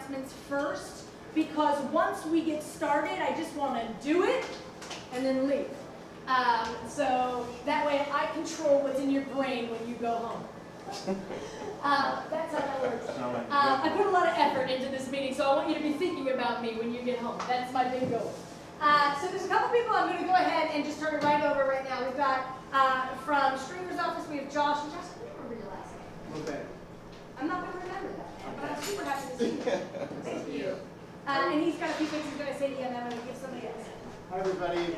announcements first, because once we get started, I just want to do it and then leave. So that way I control what's in your brain when you go home. That's how that works. I put a lot of effort into this meeting, so I want you to be thinking about me when you get home. That's my big goal. So there's a couple people I'm going to go ahead and just turn it right over right now. We've got from Stringer's office, we have Josh. And Josh, can you remember your last name? Okay. I'm not going to remember that, but I'm super happy to see you. Thank you. And he's got a few things he's going to say to you, and I'm going to give somebody else. Hi everybody.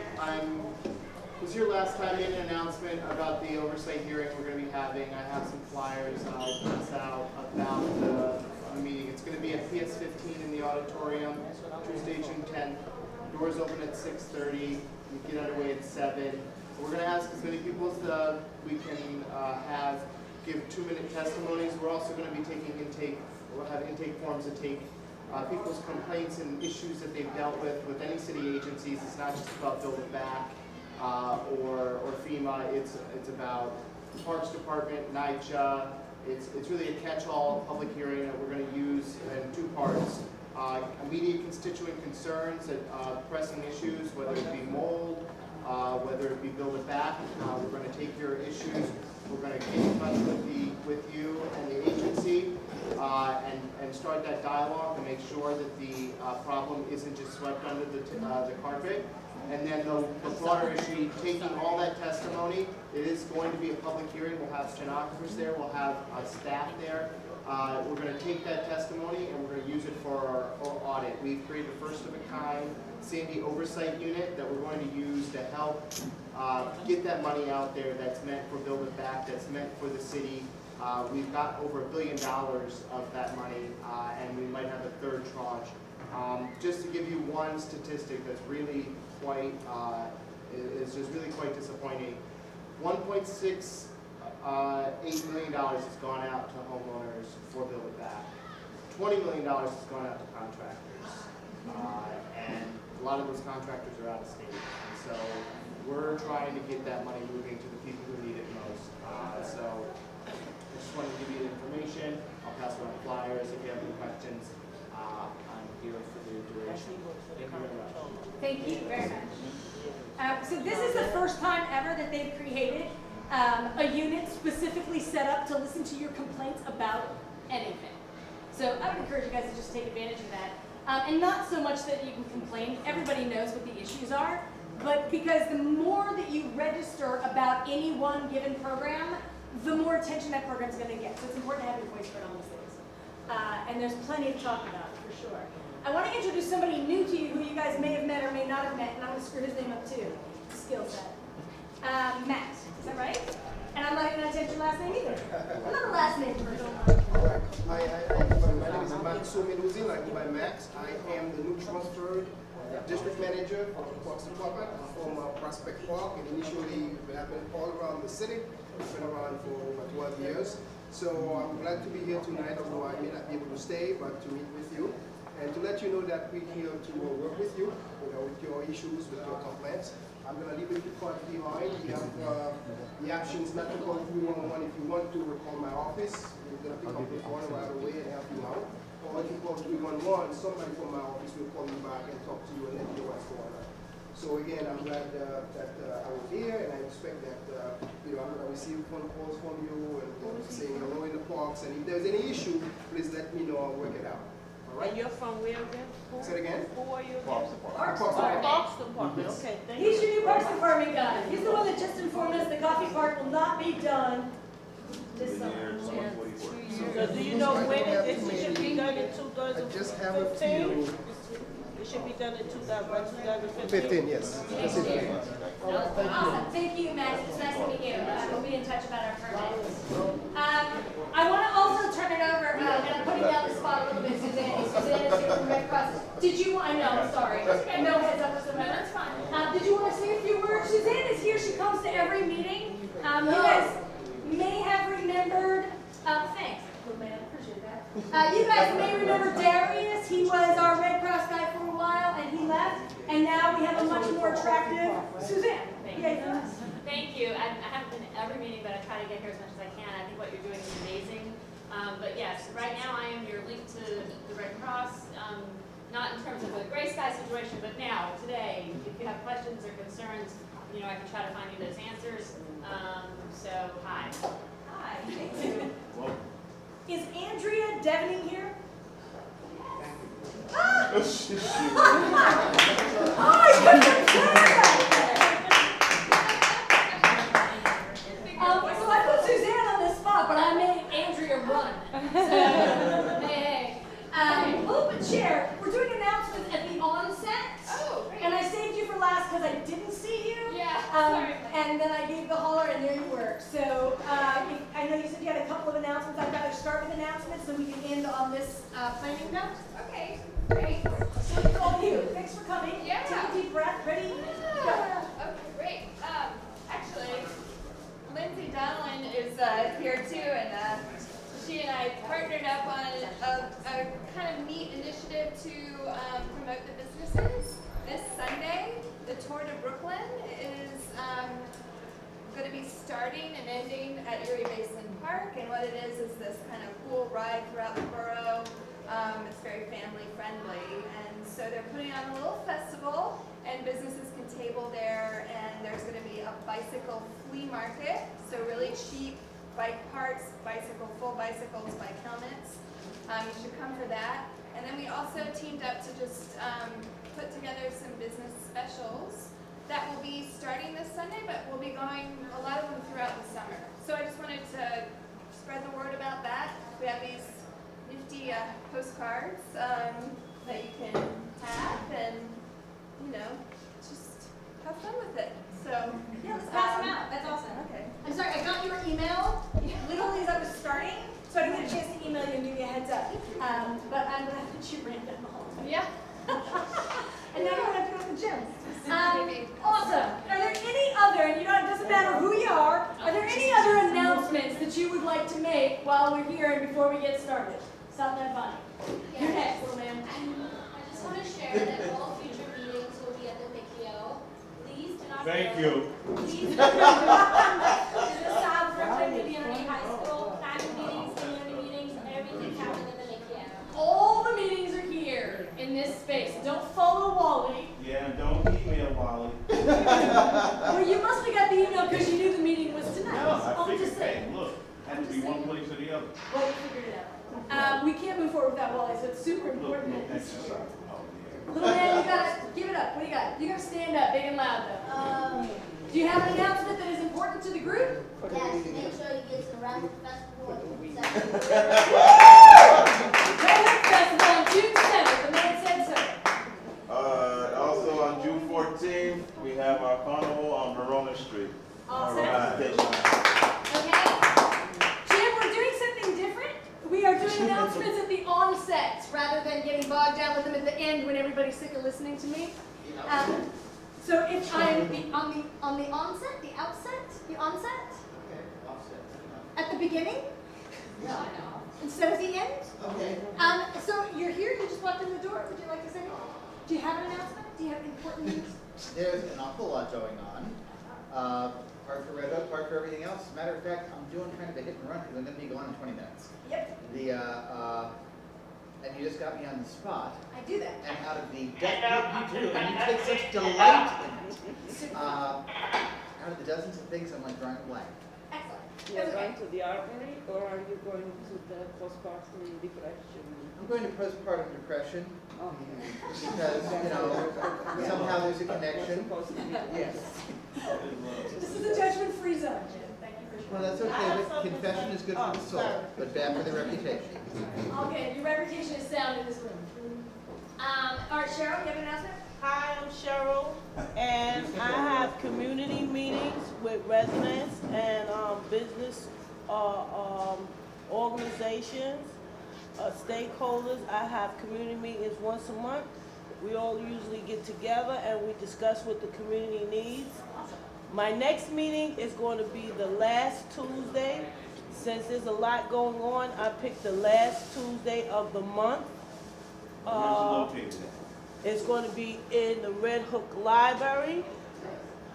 Was here last time, made an announcement about the oversight hearing we're going to be having. I have some flyers I'll pass out about the meeting. It's going to be at PS 15 in the auditorium, Tuesday, June 10th. Doors open at 6:30. You get underway at 7. We're going to ask as many people as we can have give 2-minute testimonies. We're also going to be taking intake. We'll have intake forms to take people's complaints and issues that they've dealt with any city agencies. It's not just about Build It Back or FEMA. It's about the Parks Department, NYCHA. It's really a catch-all public hearing that we're going to use in 2 parts. Immediate constituent concerns, pressing issues, whether it be mold, whether it be Build It Back. We're going to take your issues. We're going to get in touch with you and the agency and start that dialogue to make sure that the problem isn't just swept under the carpet. And then the broader issue, taking all that testimony, it is going to be a public hearing. We'll have stenographers there. We'll have staff there. We're going to take that testimony and we're going to use it for our audit. We've created a first-of-a-kind Sandy oversight unit that we're going to use to help get that money out there that's meant for Build It Back, that's meant for the city. We've got over $1 billion of that money, and we might have a 3rd tranche. Just to give you one statistic that's really quite, is just really quite disappointing. $1.68 million has gone out to homeowners for Build It Back. $20 million has gone out to contractors. And a lot of those contractors are out of state. And so we're trying to get that money moving to the people who need it most. So I just wanted to give you the information. I'll pass around the flyers. If you have any questions, I'm here for the duration. Thank you very much. Thank you very much. So this is the first time ever that they've created a unit specifically set up to listen to your complaints about anything. So I would encourage you guys to just take advantage of that. And not so much that you can complain. Everybody knows what the issues are. But because the more that you register about any one given program, the more attention that program's going to get. So it's important to have your voice heard on these things. And there's plenty to talk about, for sure. I want to introduce somebody new to you who you guys may have met or may not have met, and I'm going to screw his name up too. Skill set. Matt, is that right? And I'm not going to attempt your last name either. I'm not a last name person. My name is Matt Somenuzi, like by Max. I am the new transferred district manager for the Parks Department from Prospect Park, and initially I've been all around the city. I've been around for over 12 years. So I'm glad to be here tonight, although I may not be able to stay, but to meet with you and to let you know that we're here to work with you, with your issues, with your complaints. I'm going to leave the card behind. We have the options not to call 311 if you want to, call my office. We're going to pick up the phone right away and help you out. Or if you call 311, somebody from my office will call you back and talk to you and let you know what's going on. So again, I'm glad that I was here, and I expect that I'm going to receive phone calls from you and saying hello in the parks. And if there's any issue, please let me know. I'll work it out. And you're from where again? Say it again? Who are you again? Parks Department. Department. Okay, thank He's you. your new Parks Department guy. He's the one that just informed us the coffee park will not be done this summer. So do you know when it should be done in 2015? I just have a few. It should be done in 2015? 15, yes. Awesome. Thank you, Max. It's nice to meet you. We'll be in touch about our permits. I want to also turn it over, and I'm putting you on the spot a little bit, Suzanne. Suzanne is here from Red Cross. Did you, I know, I'm sorry. No heads up whatsoever. That's fine. Did you want to say a few words? Suzanne is here. She comes to every meeting. You guys may have remembered, thanks. I appreciate that. You guys may remember Darius. He was our Red Cross guy for a while, and he left. And now we have a much more attractive Suzanne. Yay for us. Thank you. I haven't been to every meeting, but I try to get here as much as I can. I think what you're doing is amazing. But yes, right now I am your link to the Red Cross, not in terms of the gray sky situation, but now, today, if you have questions or concerns, you know, I can try to find you those answers. So, hi. Hi. Is Andrea Devaning here? Ah! Oh, I couldn't so I put Suzanne on this spot, but I made Andrea run. So, hey. Well, but Chair, we're doing announcements at the onset. Oh, great. And I saved you for last because I didn't see you. Yeah, sorry. And then I gave the holler, and there you were. So I know you said you had a couple of announcements. I'd rather start with announcements so we can end on this planning note. Okay, great. So it's all you. Thanks for coming. Yeah. Take a deep breath. Ready? Go. Okay, great. Actually, Lindsay Donlin is here too, and she and I partnered up on a kind of neat initiative to promote the businesses. This Sunday, the Tour de Brooklyn is going to be starting and ending at Erie Basin Park, and what it is this kind of cool ride throughout the borough. It's very family friendly, and so they're putting on a little festival, and businesses can table there, and there's going to be a bicycle flea market, so really cheap bike parts, full bicycles, bike helmets. You should come for that. And then we also teamed up to just put together some business specials that will be starting this Sunday, but we'll be going a lot of them throughout the summer. So I just wanted to spread the word about that. We have these nifty postcards that you can have, and you know, just have fun with it. So Yeah, let's pass them out. That's awesome. okay. I'm sorry, I got your email literally as I was starting, so I didn't get a chance to email you and give you a heads up. But I'm glad that you ran down the hall. Yeah. And now you don't have to go to the gym. Awesome. Are there any other, and you know, it doesn't matter who you are there any other announcements that you would like to make while we're here and before we get started? Something funny. You're next, little man. I just want to share that all future meetings will be at the McKeo. Please do not Thank go. you. Please do not go to the South Brooklyn Community High School. Family meetings, community meetings, everything happening in the McKeo. All the meetings are here in this space. Don't follow Wally. Yeah, and don't email Wally. Well, you must have got the email because you knew the meeting was tonight. No, I I'm figured, just saying. hey, look, had to be one place or the other. Well, we figured it out. We can't move forward without Wally, so it's super important. Little that he's here. exercise. Little man, you gotta give it up. What do you got? You gotta stand up, big and loud though. Do you have an announcement that is important to the group? Yes, make sure you get to the Raffle Festival on June 7th. Railroad Festival on June 7th. The man said so. Also on June 14th, we have our carnival on Verona Street. Awesome. Right. Okay. Jim, we're doing something different. We are doing announcements at the onset rather than getting bogged down with them at the end when everybody's sick of listening to me. So if I'm on the onset, the outset, the onset, at the beginning, instead of the end. Okay. So you're here. You just walked in the door. Would you like to say anything? Do you have an announcement? Do you have important news? There's an awful lot going on. Part for Red Hook, part for everything else. As a matter of fact, I'm doing kind of a hit and run because I'm going to be gone in 20 minutes. Yep, And you just got me on the spot. I do that. And out of the you do, and you take such delight in it. Out of the dozens of things, I'm like drawing a blank. Excellent. You're That's going okay. to the armory, or are you going to the postpartum depression? I'm going to postpartum depression Oh, because somehow there's a connection. supposed to be. Yes. This is a judgment-free zone, Jim. Thank you for Well, sharing. that's okay. But confession is good for the soul, but bad for the reputation. Okay, your reputation is sound in this room. All right, Cheryl, you have an announcement? Hi, I'm Cheryl, and I have community meetings with residents and business organizations, stakeholders. I have community meetings once a month. We all usually get together and we discuss what the community needs. My next meeting is going to be the last Tuesday. Since there's a lot going on, I picked the last Tuesday of the month. Where's it located at? It's going to be in the Red Hook Library,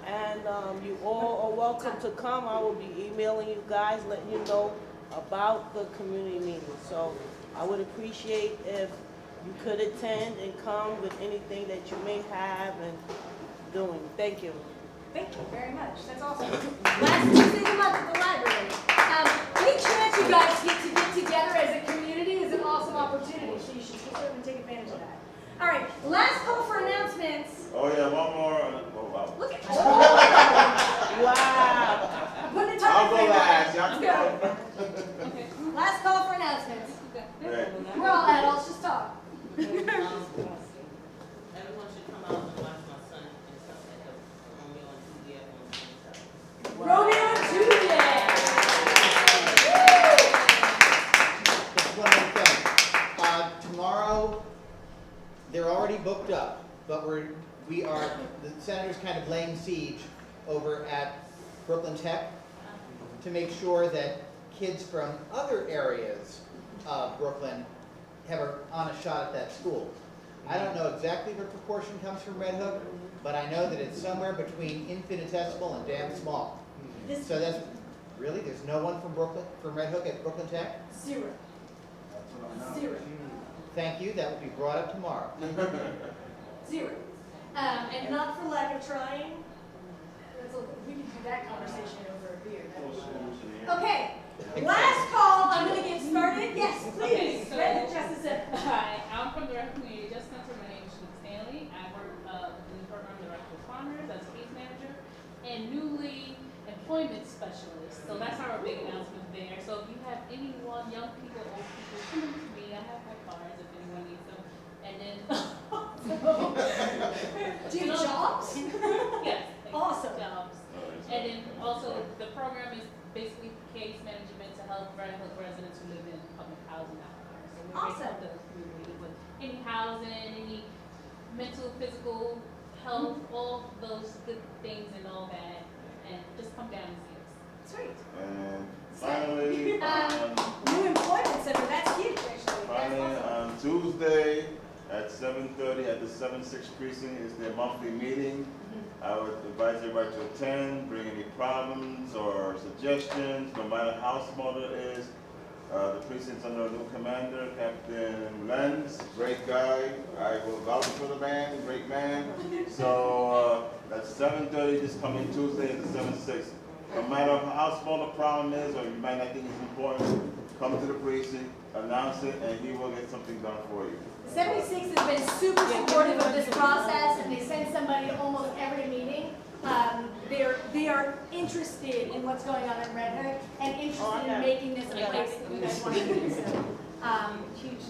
and you all are welcome to come. I will be emailing you guys, letting you know about the community meeting. So I would appreciate if you could attend and come with anything that you may have and doing. Thank you. Thank you very much. That's awesome. Last Tuesday of the month at the library. Any chance you guys get together as a community is an awesome opportunity, so you should certainly take advantage of that. All right, last call for announcements. Oh yeah, one more. Oh wow. Look at Wow. Putting the I'll time go last. Let's go. Last call for announcements. Right. We're all adults, just talk. Everyone should come out and watch my son and stuff like that. Romeo and Juliet on Wednesday. Romeo and Juliet. Just one more thing. Tomorrow, they're already booked up, but we are, the senator's kind of laying siege over at Brooklyn Tech to make sure that kids from other areas of Brooklyn have on a shot at that school. I don't know exactly what proportion comes from Red Hook, but I know that it's somewhere between infinitesimal and damn small. So that's, really, there's no one from Brooklyn, from Red Hook at Brooklyn Tech? Zero. Zero. Thank you, that will be brought up tomorrow. Zero. And not for lack of trying. We could do that conversation over a beer. Okay. Last call. I'm going to get started. Yes, please. Okay, so- Justice said. Hi, I'm from the Rec Community Justice Center. My name is Shannon Stanley. I work in the program Director of Farmers as case manager and newly employment specialist. So that's our big announcement there. So if you have anyone, young people, old people, come to me. I have my cards if anyone needs them. And then Do you have jobs? yes, like Awesome. jobs. And then also the program is basically case management to help Red Hook residents who live in public housing out there. So we're Awesome. help the community with any housing, any mental, physical health, all those good things and all that. And just come down and see us. Sweet. And finally, New employment center. That's huge, actually. finally That's awesome. on Tuesday at 7:30 at the 7-6 precinct is their monthly meeting. I would advise everybody to attend, bring any problems or suggestions, no matter how small it is. The precinct's under a new commander, Captain Lenz, great guy. I will vouch for the man, great man. So that's 7:30 this coming Tuesday at the 7-6. No matter how small the problem is or you might not think it's important, come to the precinct, announce it, and he will get something done for you. 76 has been super supportive of this process, and they send somebody to almost every meeting. They are interested in what's going on in Red Hook and interested in making this a place that you guys want to be. So, huge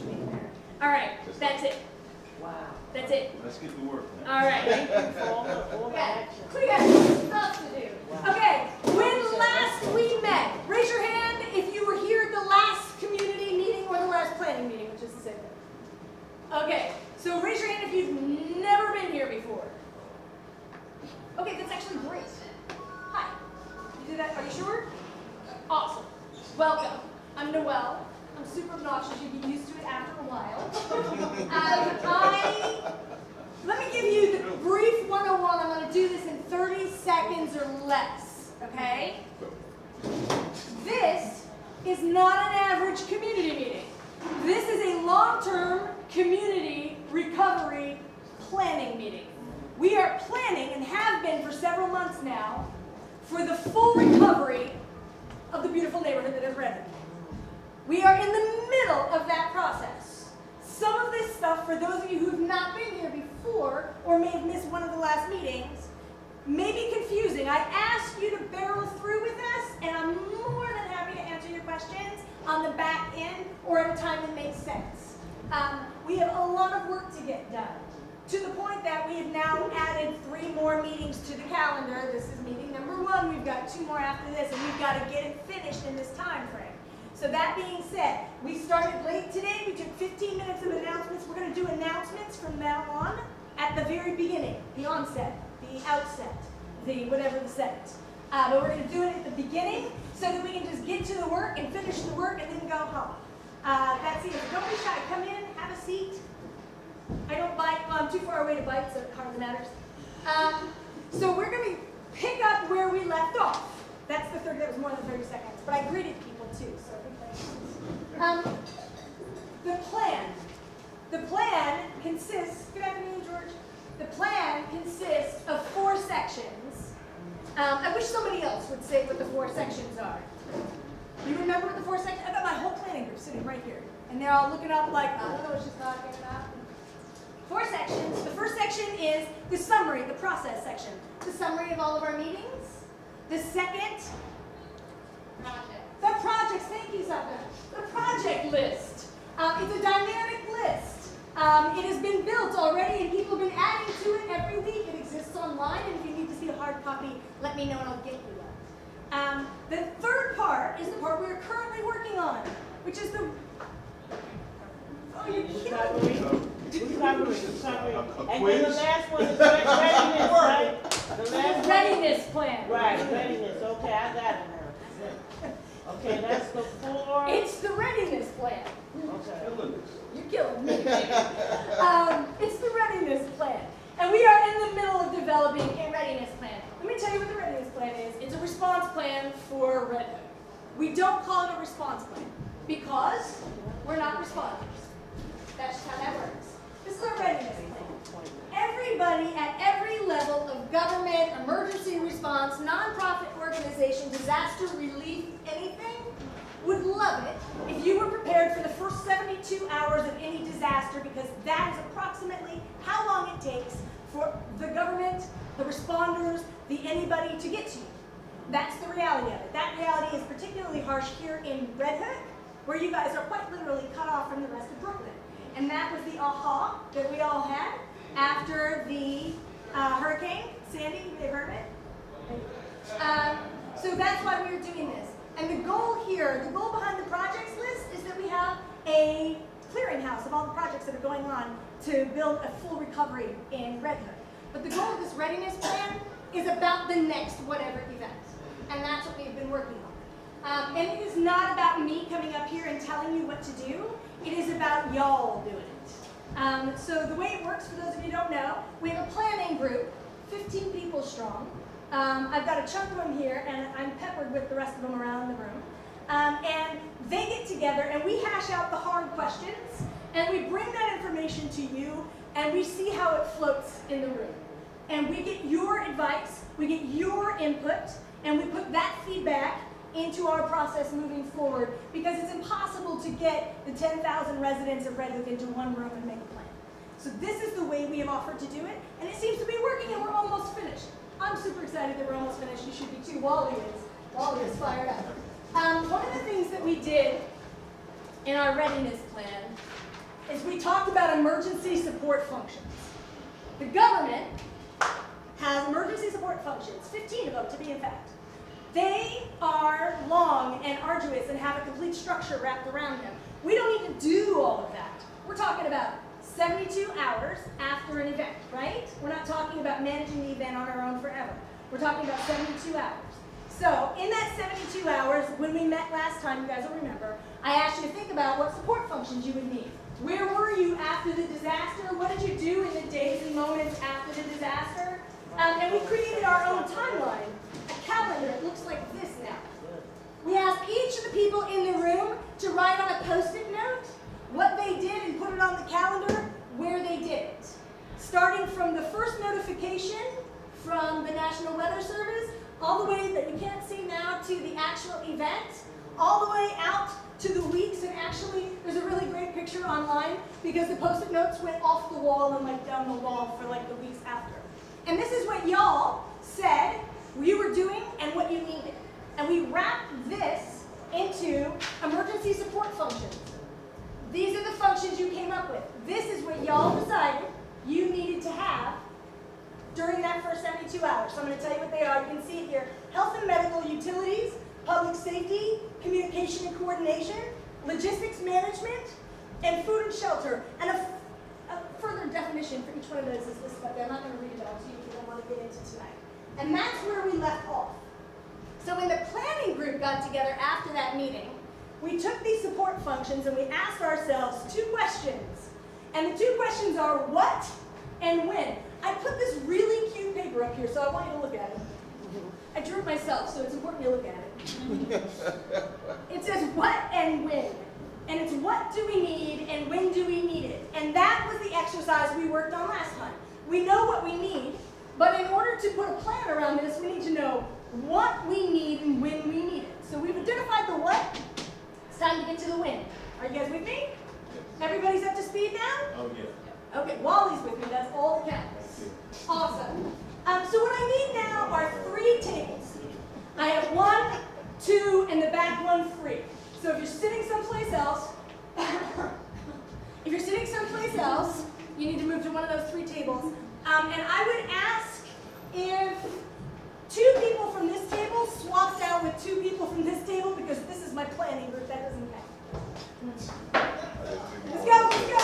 meeting there. All right, that's it. Wow. That's it. Let's get to work. All right. Thank you for all the Yeah, action. we got stuff to do. Okay, when last we met, raise your hand if you were here at the last community meeting or the last planning meeting, which is the same thing. Okay, so raise your hand if you've never been here before. Okay, that's actually great. Hi. You do that? Are you sure? Awesome. Welcome. I'm Noelle. I'm super obnoxious. You get used to it after a while. Let me give you the brief 101. I'm going to do this in 30 seconds or less. Okay? This is not an average community meeting. This is a long-term community recovery planning meeting. We are planning, and have been for several months now, for the full recovery of the beautiful neighborhood that is Red Hook. We are in the middle of that process. Some of this stuff, for those of you who have not been here before, or may have missed one of the last meetings, may be confusing. I ask you to barrel through with us, and I'm more than happy to answer your questions on the back end or at a time that makes sense. We have a lot of work to get done, to the point that we have now added 3 more meetings to the calendar. This is meeting number 1. We've got 2 more after this, and we've got to get it finished in this time frame. So that being said, we started late today. We took 15 minutes of announcements. We're going to do announcements from now on at the very beginning, the onset, the outset, the whatever the sentence. But we're going to do it at the beginning so that we can just get to the work and finish the work and then go home. That's it. Don't be shy. Come in, have a seat. I don't bite. Well, I'm too far away to bite, so it hardly matters. So we're going to pick up where we left off. That's the third. That was more than 30 seconds. But I greeted people too, so I think that counts. The plan. somebody else would say what the 4 sections are. You remember what the 4 sections? I've got my whole planning group sitting right here, and they're all looking up like, I don't know what she's talking about. 4 sections. The first section is the summary, the process section. The summary of all of our meetings. The second, the projects. Thank you, Saka. The project list. It's a dynamic list. It has been built already, and people have been adding to it every week. It exists online, and if you need to see a hard copy, let me know and I'll get you one. The third part is the part we're currently working on, which is the. Oh, you're killing me. Recovery. And then the last one is readiness, right? The last Readiness plan. Right, readiness. Okay, I got it now. Okay, that's the 4. It's the readiness plan. Okay. You're killing me. It's the readiness plan. And we are in the middle of developing a readiness plan. Let me tell you what the readiness plan is. It's a response plan for Red Hook. We don't call it a response plan because we're not responders. That's just how that works. This is a readiness plan. Everybody at every level of government, emergency response, nonprofit organization, disaster relief, anything, would love it if you were prepared for the first 72 hours of any disaster, because that is approximately how long it takes for the government, the responders, the anybody to get to you. That's the reality of it. That reality is particularly harsh here in Red Hook, where you guys are quite literally cut off from the rest of Brooklyn. And that was the aha that we all had after the Hurricane Sandy. You may have heard of it. So that's why we were doing this. And the goal here, the goal behind the projects list is that we have a clearinghouse of all the projects that are going on to build a full recovery in Red Hook. But the goal of this readiness plan is about the next whatever event. And that's what we've been working on. And it is not about me coming up here and telling you what to do. It is about y'all doing it. So the way it works, for those of you who don't know, we have a planning group, 15 people strong. I've got a chunk of them here, and I'm peppered with the rest of them around the room. And they get together, and we hash out the hard questions, and we bring that information to you, and we see how it floats in the room. And we get your advice, we get your input, and we put that feedback into our process moving forward, because it's impossible to get the 10,000 residents of Red Hook into one room and make a plan. So this is the way we have offered to do it, and it seems to be working, and we're almost finished. I'm super excited that we're almost finished. You should be too. Wally is fired up. One of the things that we did in our readiness plan is we talked about emergency support functions. The government has emergency support functions, 15 of them to be in fact. They are long and arduous and have a complete structure wrapped around them. We don't need to do all of that. We're talking about 72 hours after an event, right? We're not talking about managing the event on our own forever. We're talking about 72 hours. So in that 72 hours, when we met last time, you guys will remember, I asked you to think about what support functions you would need. Where were you after the disaster? What did you do in the days and moments after the disaster? And we created our own timeline, a calendar. It looks like this now. We asked each of the people in the room to write on a Post-it note what they did and put it on the calendar where they did it. Starting from the first notification from the National Weather Service, all the way that you can't see now to the actual event, all the way out to the weeks, and actually there's a really great picture online because the Post-it notes went off the wall and like down the wall for like the weeks after. And this is what y'all said you were doing and what you needed. And we wrapped this into emergency support functions. These are the functions you came up with. This is what y'all decided you needed to have during that first 72 hours. So I'm going to tell you what they are. You can see it here. Health and medical utilities, public safety, communication and coordination, logistics management, and food and shelter. And a further definition for each one of those is listed up there. I'm not going to read it all to you if you don't want to get into tonight. And that's where we left off. So when the planning group got together after that meeting, we took these support functions and we asked ourselves 2 questions. And the 2 questions are what and when. I put this really cute paper up here, so I want you to look at it. I drew it myself, so it's important you look at it. It says what and when. And it's what do we need and when do we need it. And that was the exercise we worked on last time. We know what we need, but in order to put a plan around this, we need to know what we need and when we need it. So we've identified the what. It's time to get to the when. Are you guys with me? Everybody's up to speed now? Oh, yeah. Okay, Wally's with me. That's all that counts. Awesome. So what I need now are 3 tables. I have 1, 2, and the back one free. So if you're sitting someplace else, you need to move to one of those 3 tables. And I would ask if 2 people from this table swapped out with 2 people from this table, because this is my planning group. That doesn't count. Let's go, let's go.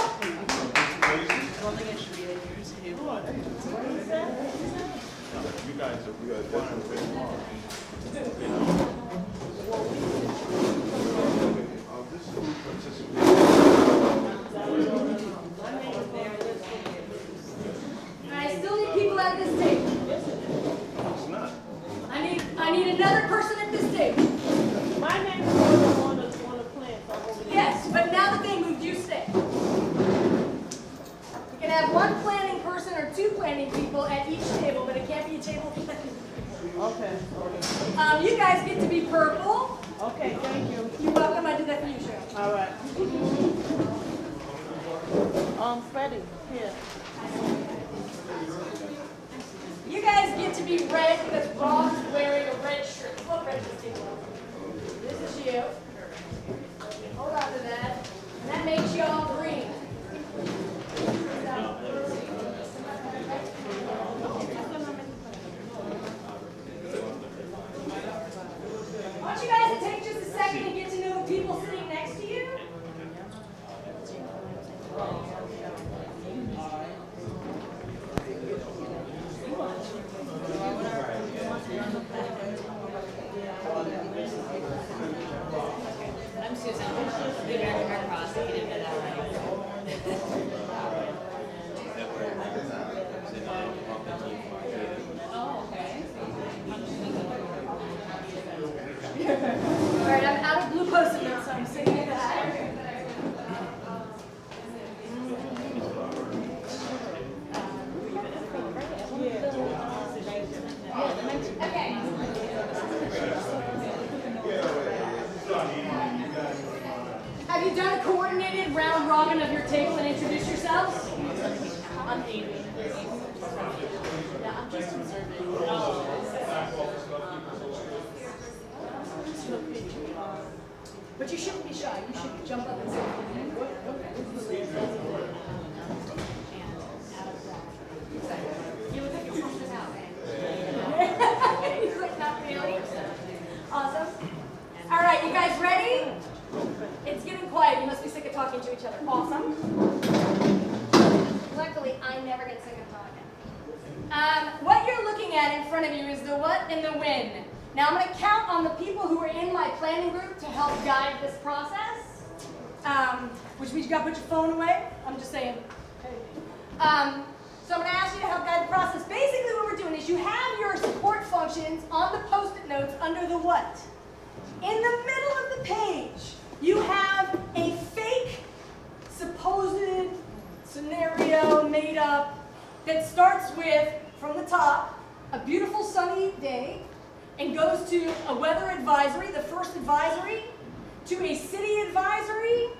You guys are I still need people at this table. It's not. I need another person at this table. My name is on the plan, so I'm over there. Yes, but now that they moved, you stay. You can have 1 planning person or 2 planning people at each table, but it can't be a table for planning people. Okay. You guys get to be purple. Okay, thank you. You're welcome. I did that for you, Cheryl. All right. Freddie, here. You guys get to be red because Rob's wearing a red shirt. What red is this? This is you. Hold on to that. And that makes you all green. I want you guys to take just a second to get to know the people sitting next to you. I'm Susan, the American Red Cross. He didn't know that Oh, okay. All right, I'm out of blue post-it notes, so I'm singing that. Okay. Have you done a coordinated round robin of your table and introduced yourselves? I'm Amy. Yeah, I'm just observing. But you shouldn't be shy. You should jump up and say, you look like you're something out, man. He's like, not really. Awesome. All right, you guys ready? It's getting quiet. You must be sick of talking to each other. Awesome. Luckily, I never get sick of talking. What you're looking at in front of you is the what and the when. Now I'm going to count on the people who are in my planning group to help guide this process, which means you got to put your phone away. I'm just saying. So I'm going to ask you to help guide the process. Basically what we're doing is you have your support functions on the post-it notes under the what. In the middle of the page, you have a fake, supposed scenario made up that starts with, from the top, a beautiful sunny day, and goes to a weather advisory, the first advisory, to a city advisory,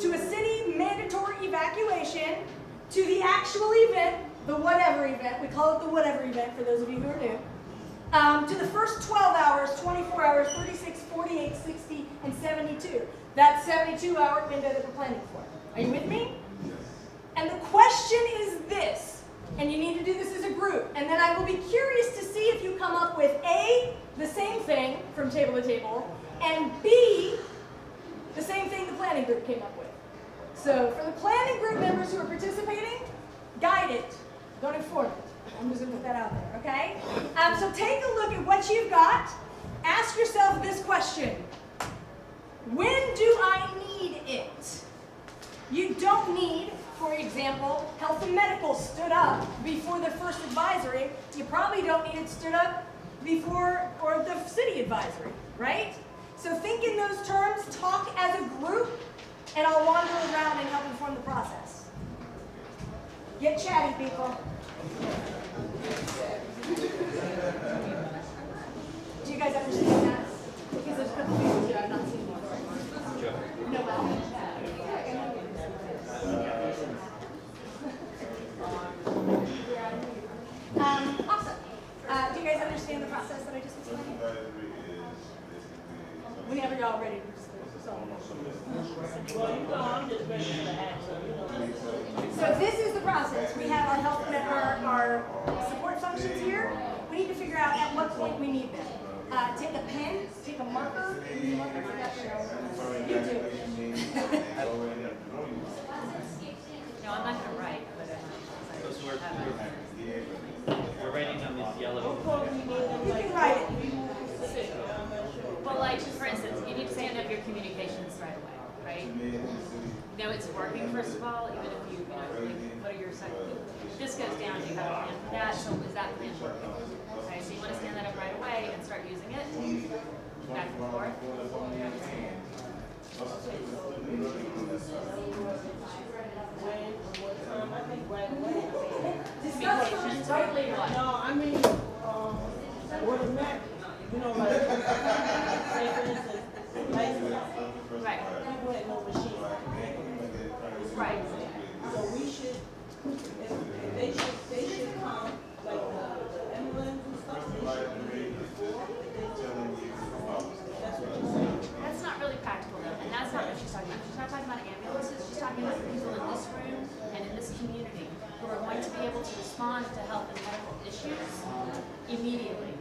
to a city mandatory evacuation, to the actual event, the whatever event. We call it the whatever event for those of you who are new. To the first 12 hours, 24 hours, 36, 48, 60, and 72. That 72-hour window that we're planning for. Are you with me? Yes. And the question is this, and you need to do this as a group, and then I will be curious to see if you come up with A, the same thing from table to table, and B, the same thing the planning group came up with. So for the planning group members who are participating, guide it, don't inform it. I'm just going to put that out there, okay? So take a look at what you've got. Ask yourself this question. When do I need it? You don't need, for example, health and medical stood up before the first advisory. You probably don't need it stood up before or the city advisory, right? So think in those terms, talk as a group, and I'll wander around and help inform the process. Get chatty, people. guys understand that? Because there's a couple people here I've not seen before. No, well. Awesome. Do you guys understand the process that I just explained? Whenever y'all ready to proceed. Well, you know, I'm just ready for the action, you know. So this is the process. We have our health, our support functions here. We need to figure out at what point we need them. Take a pen, take a marker. You do. No, I'm not gonna write, but We're writing on this yellow. You can write it. well, like, for instance, you need to stand up your communications right away, right? You know it's working, first of all, even if you know, like, what are your second? This goes down, you have a plan for that, so is that plan working? Okay, so you wanna stand that up right away and start using it, back and forth. When, what time, I think right away. Discussion, totally what? No, I mean, what is that? You know, like, say for instance, license, Right, people had no machine. right. So we should, they should come, like the ambulance and stuff, they should be before, that's what you're saying. That's not really practical though, and that's not what she's talking about. She's not talking about ambulances, she's talking about people in this room and in this community who are going to be able to respond to health and medical issues immediately,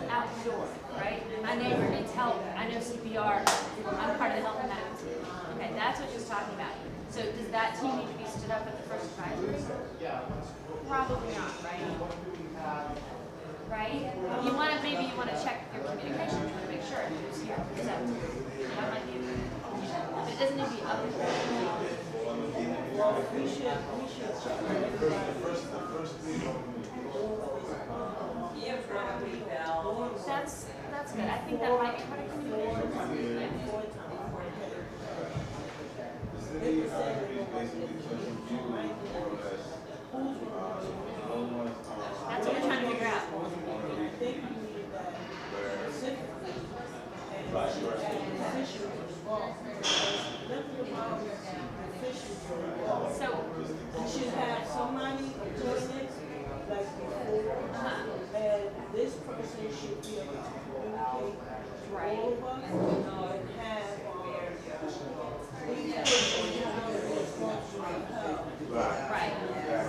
out the door, right? My neighbor needs help, I know CPR, I'm part of the health and medical team. Okay, that's what she's talking about. So does that team need to be stood up at the first advisory? Probably not, right? Right? You want to, maybe you want to check your communications, you want to make sure who's here, who's up to. That might be a good, but it doesn't need to be up. Well, we should check That's good. I think that might be part of communication. That's what we're trying to figure out. So, You should have somebody doing it, like before, and this person should be able to communicate to all of us, and have, each person have a responsibility to help. right.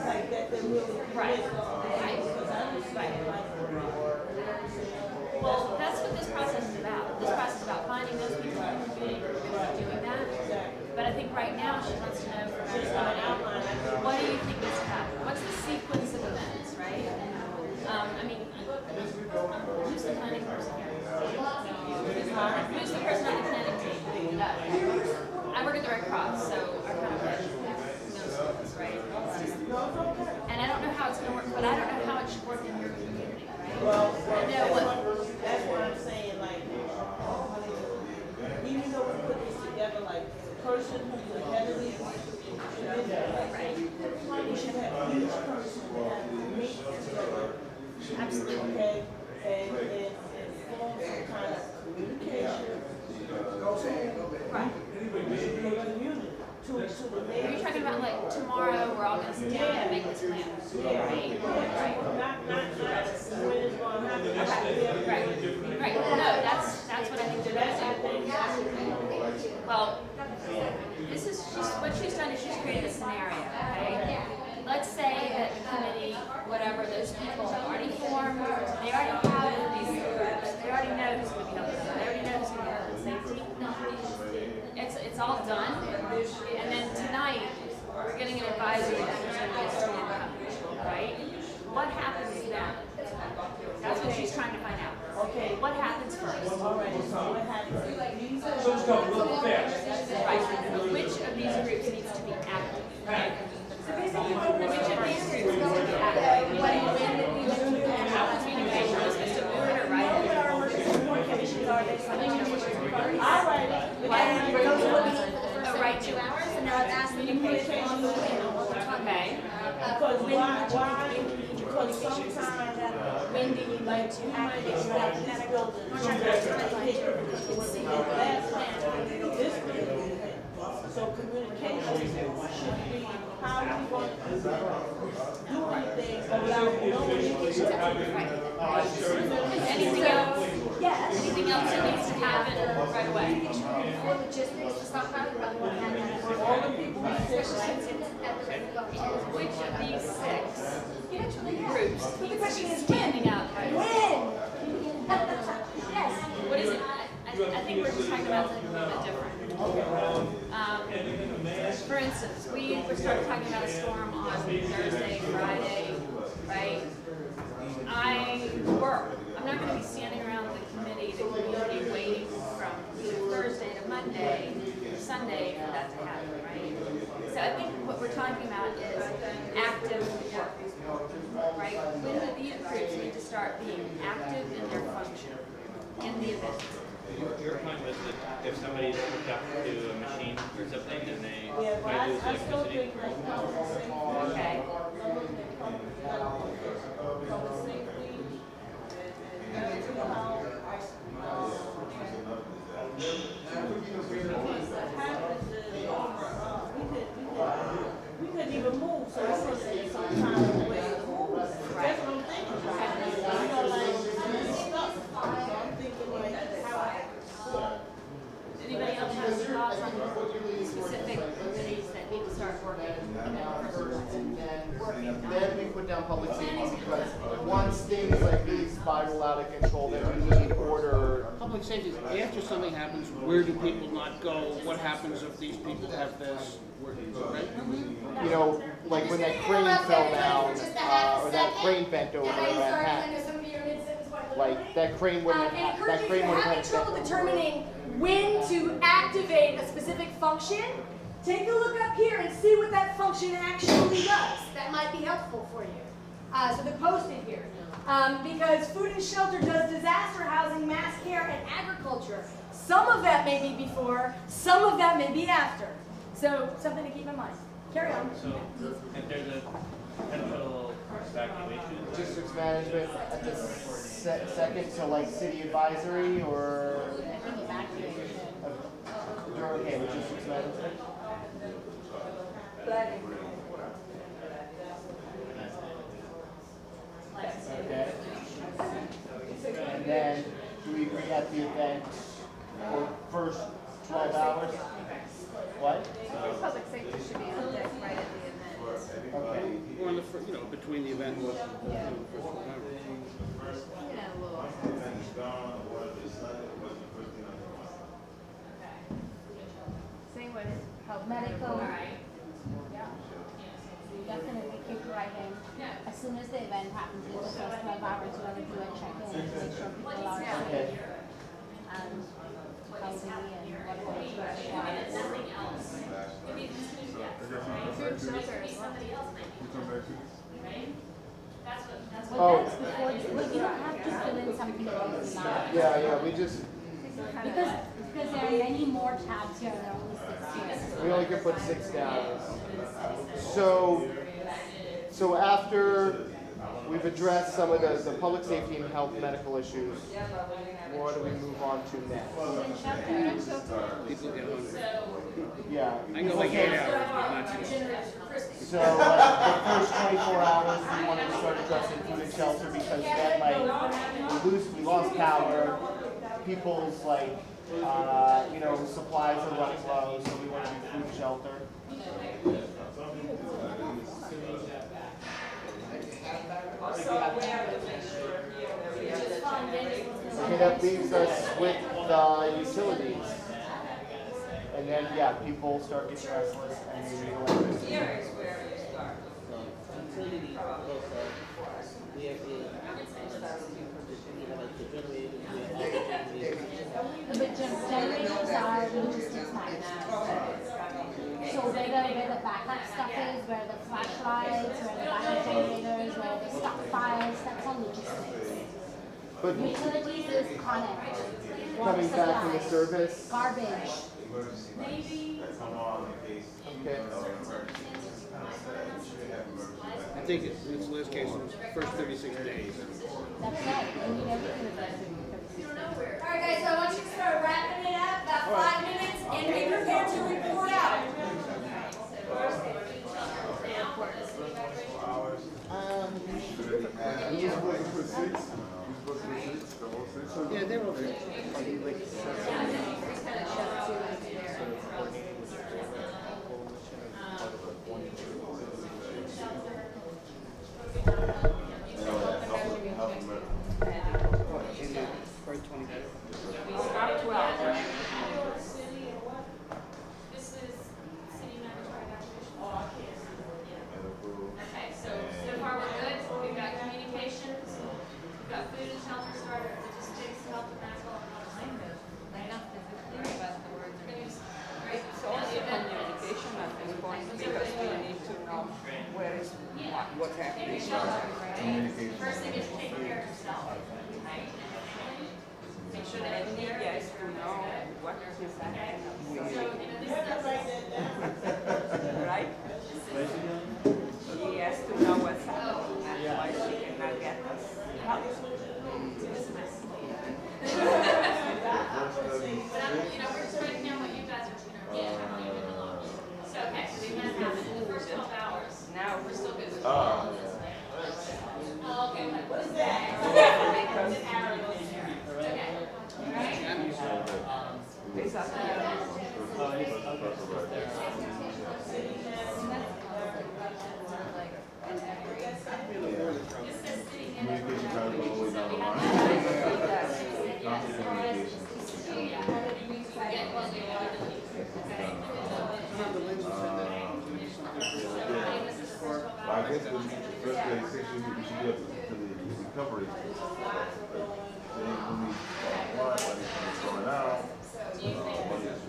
Like that they really. Right. Right. Because I understand, like, Well, that's what this process is about. This process is about finding those people in the community who are going to be doing that. But I think right now she wants to know from everybody, what do you think needs to happen? What's the sequence of events, right? I mean, who's the planning person here? Who's the person on the planning team? I work at the Red Cross, so our kind of knows this, right? And I don't know how it's going to work, but I don't know how it should work in your community, right? well, I know what. that's what I'm saying, like, even though we put this together, like, the person who's the head of the community, we should have each person have to meet together. Absolutely. Okay, and form some kind of communication. Right. To the community, to the Are neighbors. you talking about like tomorrow we're all going to sit down and make this plan? Right. Not when it's going to happen. Right. No, that's what I think they're going to do. Well, this is what she's done is she's created a scenario, okay? Let's say that the committee, whatever, those people have already formed, they already have these groups, they already know who's going to be helping them, they already know who's going to be helping safety. It's all done, and then tonight, we're getting an advisory that there's going to be a storm coming, right? What happens then? That's what she's trying to find out. Okay. What happens first? All right, so what happens? Right. Which of these groups needs to be active? Right. So basically, what we're Which of these groups needs to be active? And how is communication supposed to move it or write what it? our emergency support conditions are, they select which we've already All had. right. And those will be Oh, right, 2 hours? And now I've asked them to Communication. Okay. Because why? Because sometimes we when do you need Like, to we might activate just your like this medical? building, We're so trying to that get they timelines. can see the last plan, this building. So communication should be how we want to do things without knowing. Anything else? Yes. Anything else that needs to happen right away? For logistics, to stop having run one All the people who sit especially since it's at the regular hours. Which of these six Eventually, yes. groups But the needs to question be is standing out right away? when? Yes. What is it? I think we're just talking about something a little bit different. For instance, we started talking about a storm on Thursday, Friday, right? I work. I'm not going to be standing around the committee, the community, waiting from Thursday to Monday, Sunday for that to happen, right? So I think what we're talking about is active work, right? When the youth groups need to start being active in their function in the event. Your point was that if somebody's hooked up to a machine or something, then they Yeah, but might lose I still electricity. think like public safety. Okay. Public safety. And how, because what happens is, we couldn't even move, so it's gonna take some kind of way to move. That's what I'm thinking about. You know, like, I'm stuck. So I'm thinking like, how. Anybody else have some thoughts on specific committees that need to start working? Then we put down public safety because once things like really spiral out of control, then we need order. Public safety is after something happens, where do people not go? What happens if these people have this? Where, right? You know, like when that crane fell down, or that crane bent over in Manhattan. Like that crane wouldn't And have, that encourage, if crane you're would having have trouble bent. determining when to activate a specific function, take a look up here and see what that function actually does. That might be helpful for you. So they're posted here. Because food and shelter does disaster housing, mass care, and agriculture. Some of that may be before, some of that may be after. So something to keep in mind. Carry on. So if there's a potential evacuation, Districts management at the second, so like city advisory or. You're okay with districts management? Okay. And then, do we agree at the event for first 12 hours? What? Public safety should be on deck right at the event. Okay. Or in the, between the event and the first one. Same with health. Medical. Yeah. Definitely keep writing. As soon as the event happens, in the first 12 hours, we're going to do a check-in to make sure people are safe Okay. and healthy and whatever. Nothing else. I mean, Food shelters. somebody else might be, right? That's what. Oh. That's before, you don't have to fill in something else now. Yeah, we just, Because there are many more tabs here, there are only 6 here. we only can put 6 down. So after we've addressed some of the public safety and health medical issues, what do we move on to next? People get hungry. Yeah. I can go like 8 hours, but not 6. So the first 24 hours, we wanted to start addressing food and shelter because then like we lost power, people's like supplies are running low, so we want to do food and shelter. Okay, that leaves us with the utilities. And then, yeah, people start getting restless and they need electricity. Here is where you start. Utility also, we have the But generators are logistics management. So where the backup stuff is, where the flashlights, where the backup generators, where the stock files, that's all logistics. But Utilities is connect, water coming back from the supplies, service, garbage. okay. think it's last case, it was first 36 days. That's right. You need everything in that. Alright guys, so I want you to start wrapping it up, about 5 minutes, and be prepared to report out. Yeah, they're okay. This is city manager evaluation. Okay, so far we're good. We've got communications, we've got food and shelter starter, logistics, health and medical. Not physically, but the words are gonna use. Right. It's also communication at this point because we need to know where is what's happening. First thing is take care of yourself. Right? Make sure that And he gets to know what is happening. Right? He has to know what's happening, otherwise he cannot get us help. We're just writing down what you guys are doing. So, okay, so we've had half in the first 12 hours. Now We're still good. Ah. Oh, okay. What is that? because Okay. All right. this has to Communication trying to go all the way down the line. Communication. I guess the first grade section, we should get to the recovery. Then when we what is going out, what is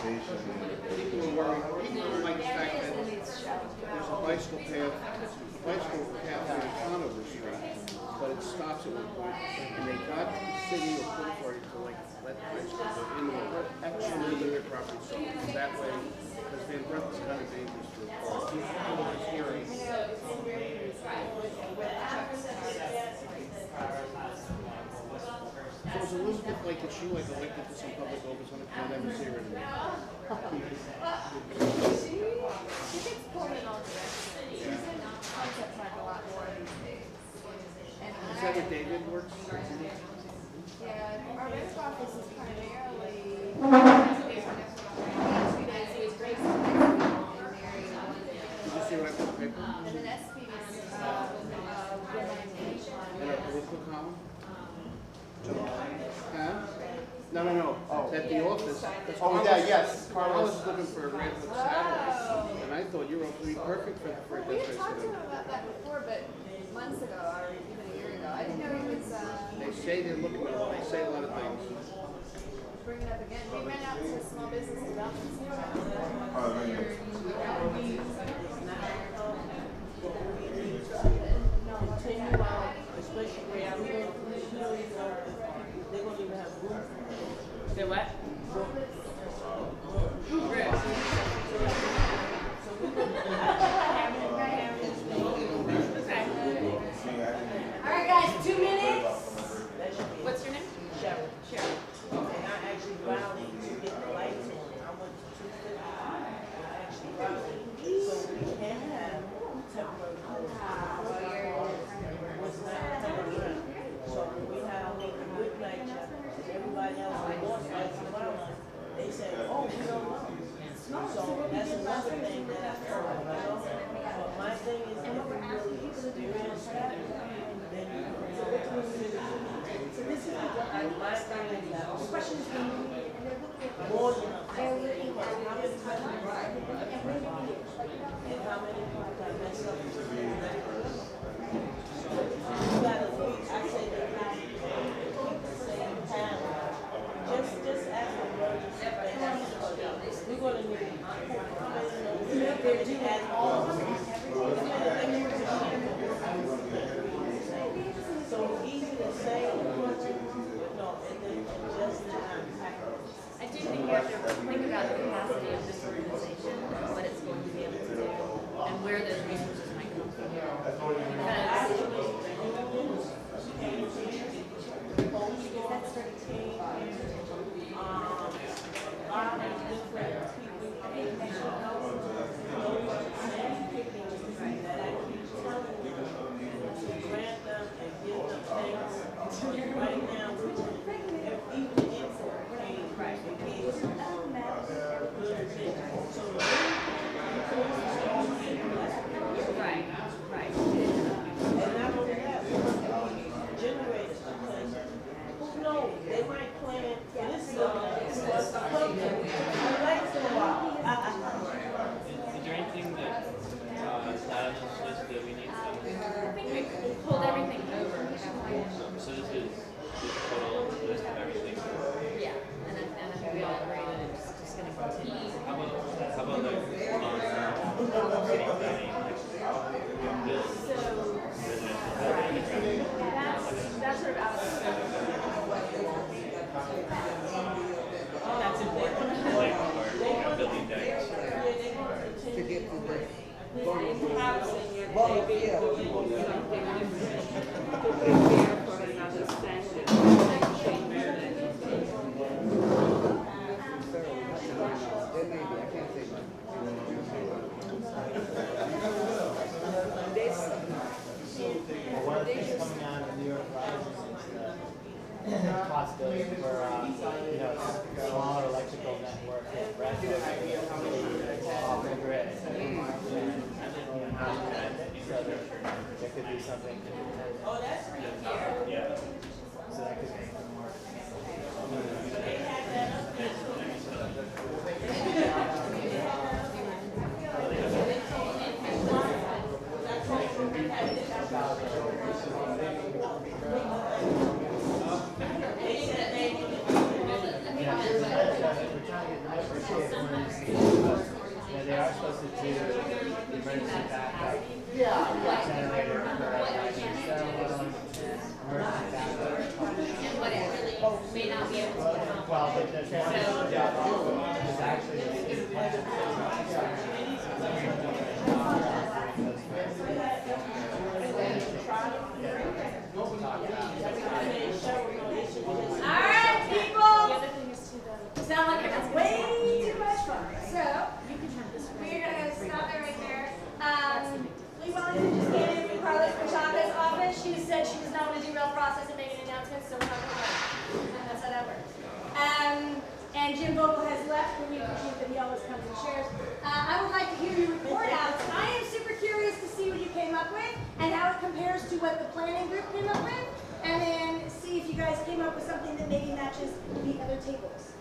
People are worried, people don't like the fact that there's a bicycle path right in front of the street, but it stops at one point, and they got the city or port authority to like let bicycles go into their property, so that way, because Van Brunt is kind of dangerous to a car. People are hearing. So is Elizabeth like, is she like elected to some public office on the town? I never see her anymore. She gets pulled in all directions. She's in concept park a lot more these days. Is that where David works? Yeah, our risk office is primarily Did you see what I put in the paper? and then SP is In our political column? Huh? No. At the office. That's Oh, Carlos- yeah, yes, Carlos Carlos. is looking for a Red Hook satellite, and I thought you were be perfect for We this. had talked to him about that before, but months ago or even a year ago. I didn't know he was They say they're looking, they say a lot of things. bringing it up again. We ran out to small business development. Continue on, especially where I'm going, you don't even know if they won't even have room. Say what? Alright guys, 2 minutes. What's your name? Cheryl. And I actually routed to get the lights on. I went to 250. I actually routed. So we can have temporary poles. So when we had our meeting with Black Chapel, and everybody else who wants lights around us, they said, oh, we don't want them. So that's another thing that I heard, you know? But my thing is, if you really experience that, then you can know what to do. So this is the And my thing is that the question is when you need, and they're looking at more than enough. they're looking at how many times and where they need it. And how many people got messed up with the you gotta look, I say that keep the same pattern. Just ask the emergency thing. We're gonna need it. And all of them, have to think about the capacity of this organization, what it's going to be able to do, and where those resources might come from. Right, right. And not only that, generators, because who knows, they might plan this summer for us to come to lights for a while. Is there anything that, Tyler says that we need I think we pulled everything over. so this is total list of everything? Yeah, and I think we all agree that it's just gonna continue. How about like, city planning, bills, That's sort of out of scope. That's important. like, or, building decks? To get to the Housing, they will do something different to prepare for another standard. There may be, I can't say much. This, Well, one of the things coming out of New York Rising is the possibility for, smaller electrical network and off the grid. So there could be something. Oh, that's pretty clear. Yeah. So that could be more. They had that up there too. They are supposed to do the emergency backup generator for emergency backup. And what it really may not be able to accomplish. Well, but there's one is actually the state plan. Alright, people! Sound like it's way too much fun. So, we're gonna stop it right there. Lee Wellington just came in from Carlos Pachaka's office. She said she does not want to derail process and make an announcement, so we're not gonna go. That's how that works. And Jim Vogel has left, but we appreciate that he always comes and shares. I would like to hear your report out. I am super curious to see what you came up with and how it compares to what the planning group came up with, and then see if you guys came up with something that maybe matches the other tables.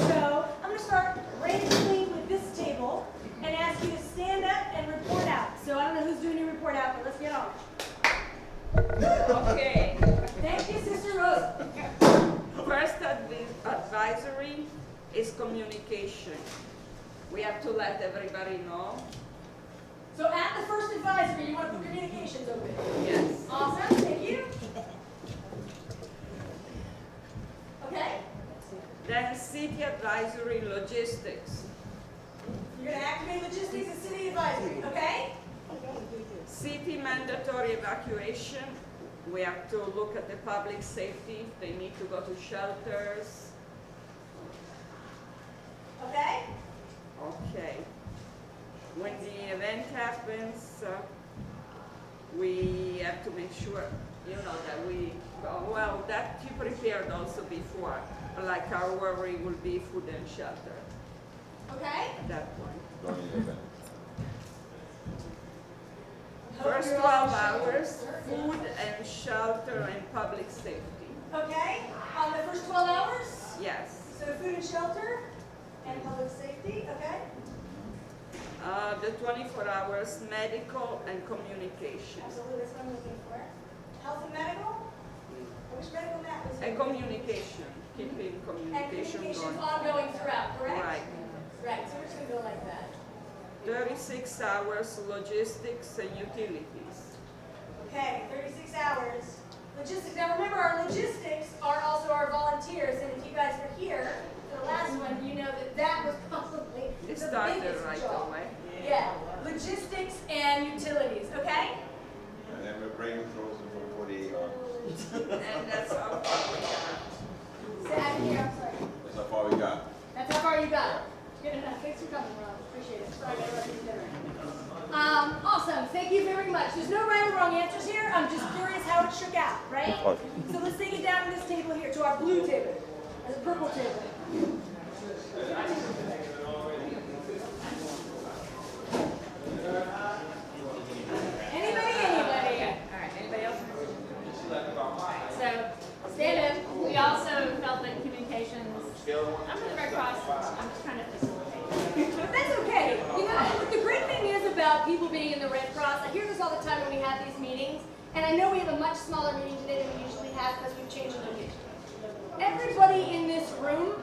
So I'm going to start randomly with this table and ask you to stand up and report out. So I don't know who's doing your report out, but let's get on. okay. Thank you, Sister Rose. First advisory is communication. We have to let everybody know. So at the first advisory, you want to put communications open? Yes. Awesome, thank you. Okay, Then city advisory logistics. you're going to activate logistics and city advisory, okay? City mandatory evacuation. We have to look at the public safety. They need to go to shelters. Okay? Okay. When the event happens, we have to make sure, that we, well, that you prepared also before. Like our worry will be food and shelter Okay? at that point. During the event. First 12 hours, food and shelter and public safety. Okay, on the first 12 hours? Yes. So food and shelter and public safety, okay? The 24 hours, medical and communication. Absolutely, that's what I'm looking for. Health and medical? Which medical map is it? And communication, keeping And communication communications going. ongoing throughout, correct? Right. Right, so we're just gonna go like that. 36 hours, logistics and utilities. Okay, 36 hours. Logistics. Now remember, our logistics are also our volunteers, and if you guys were here for the last one, you know that that was probably It the started biggest right job. away. Yeah, logistics and utilities, okay? And then we're bringing frozen for 48 hours. And that's how far we got. Say I'm here, I'm sorry. That's how far we got. That's how far you got. Good enough. Thanks for coming, Ron. Appreciate it. Sorry I got to rush you to dinner. Awesome. Thank you very much. There's no right or wrong answers here. I'm just curious how it shook out, right? So let's take it down to this table here, to our blue table, and the purple table. Anybody? All right, anybody else? So, David, we also felt that communications, I'm with Red Cross, I'm just trying to facilitate. But that's okay. You know, the great thing is about people being in the Red Cross, I hear this all the time when we have these meetings, and I know we have a much smaller meeting today than we usually have because we've changed the location. Everybody in this room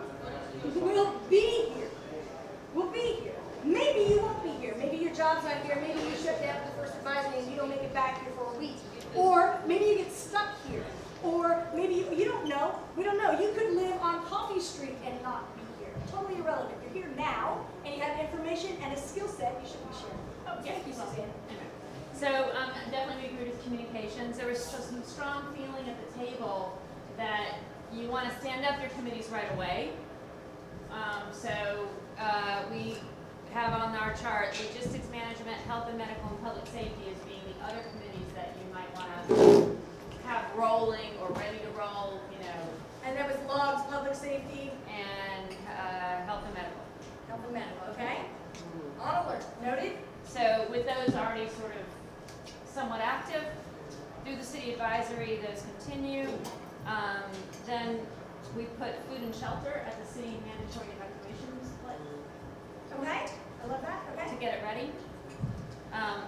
will be here. Will be here. Maybe you won't be here. Maybe your job's not here. Maybe you shut down the first advisory and you don't make it back here for a week. Or maybe you get stuck here. Or maybe you don't know. We don't know. You could live on Coffee Street and not be here. Totally irrelevant. You're here now, and you have information and a skill set you should be sharing. Oh, thank you, Suzanne. So, definitely we agreed with communications. There was some strong feeling at the table that you want to stand up your committees right away. We have on our chart logistics management, health and medical, and public safety as being the other committees that you might want to have rolling or ready to roll, you know. And that was logs, public safety, And health and medical. health and medical, okay? On alert. Noted? So with those already sort of somewhat active, through the city advisory, those continue. Then we put food and shelter at the city mandatory evacuations list Okay? I love that. Okay? to get it ready.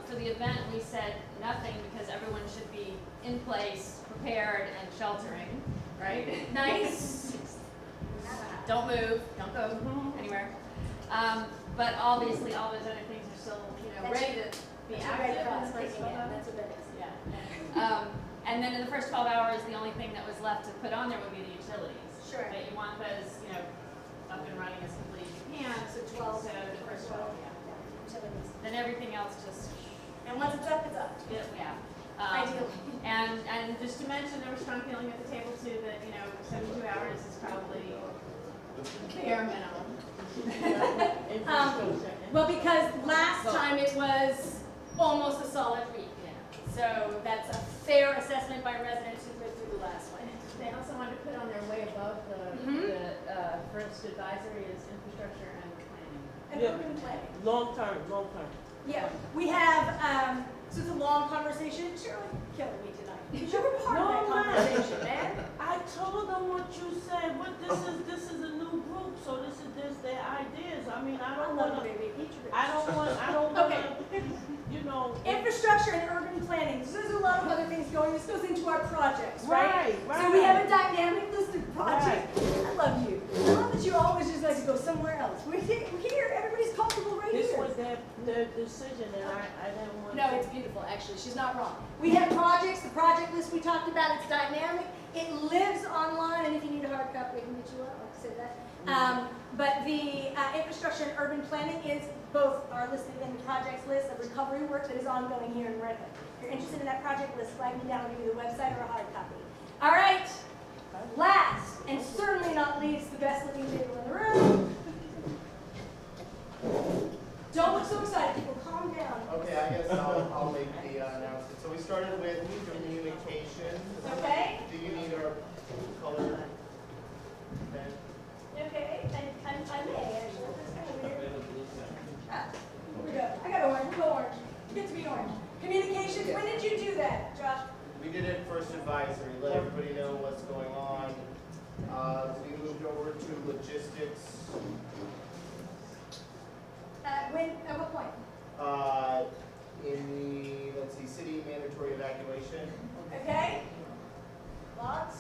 For the event, we said nothing because everyone should be in place, prepared, and sheltering, right? Nice. Don't move, don't go anywhere. But obviously, all those other things are still, you know, That's ready to be That's a active Red in Cross the first taking 12 it. hours. That's what that is. Yeah. And then in the first 12 hours, the only thing that was left to put on there would be the utilities. Sure. But you want those, you know, up and running as quickly as you can. So 12. So the first 12, yeah. Utilities. Then everything else just, And once it's up, it's up. yeah. Ideally. And just to mention, there was strong feeling at the table too that, you know, 72 hours is probably bare minimum. Well, because last time it was almost a solid week. So that's a fair assessment by residents who lived through the last one. They also wanted to put on their way above the first advisory is infrastructure and planning. And Yeah. urban planning. Long term, long term. Yeah, we have, so it's a long conversation. Shirley, killing me tonight. Because you were part of that No, man. conversation, man. I told them what you said, but this is a new group, so this is their ideas. I mean, I don't love wanna, you, baby. Eat your I don't Okay. wanna, you know. Infrastructure and urban planning. So there's a lot of other things going. This goes into our projects, right? Right, So we have a right. dynamic list of projects. I love you. I love that you always just like to go somewhere else. We're here. Everybody's comfortable right This here. was their decision, and I didn't want. No, it's beautiful, actually. She's not wrong. We have projects, the project list we talked about, it's dynamic. It lives online, and if you need a hard copy, I can get you one, like I said that. But the infrastructure and urban planning is both are listed in the projects list of recovery work that is ongoing here in Redmond. If you're interested in that project list, flag me down, I'll give you the website or a hard copy. All right, last, and certainly not least, the best looking table in the room. Don't look so excited, people, calm down. Okay, I guess I'll make the announcement. So we started with communications. Okay. Do you need our color pen? Okay, I may actually. That's kind of weird. Ah, here we go. I got orange. We'll go orange. It gets to be orange. Communications. When did you do that, Josh? We did it first advisory, let everybody know what's going on. We moved over to logistics. At what point? In the, let's see, city mandatory evacuation. Okay. Lots.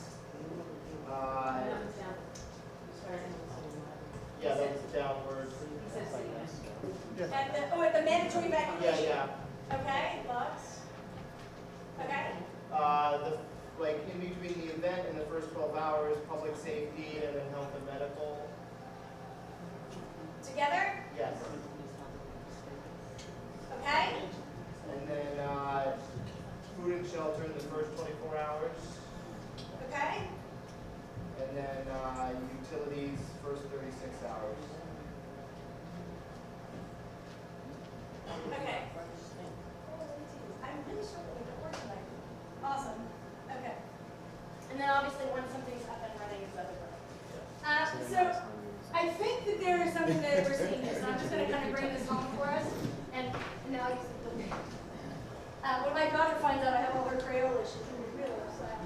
Yeah, that's downward. At the mandatory evacuation. Yeah. Okay. Lots. Okay. Like in When my daughter finds out I have all her Crayolas, she's going to be really upset.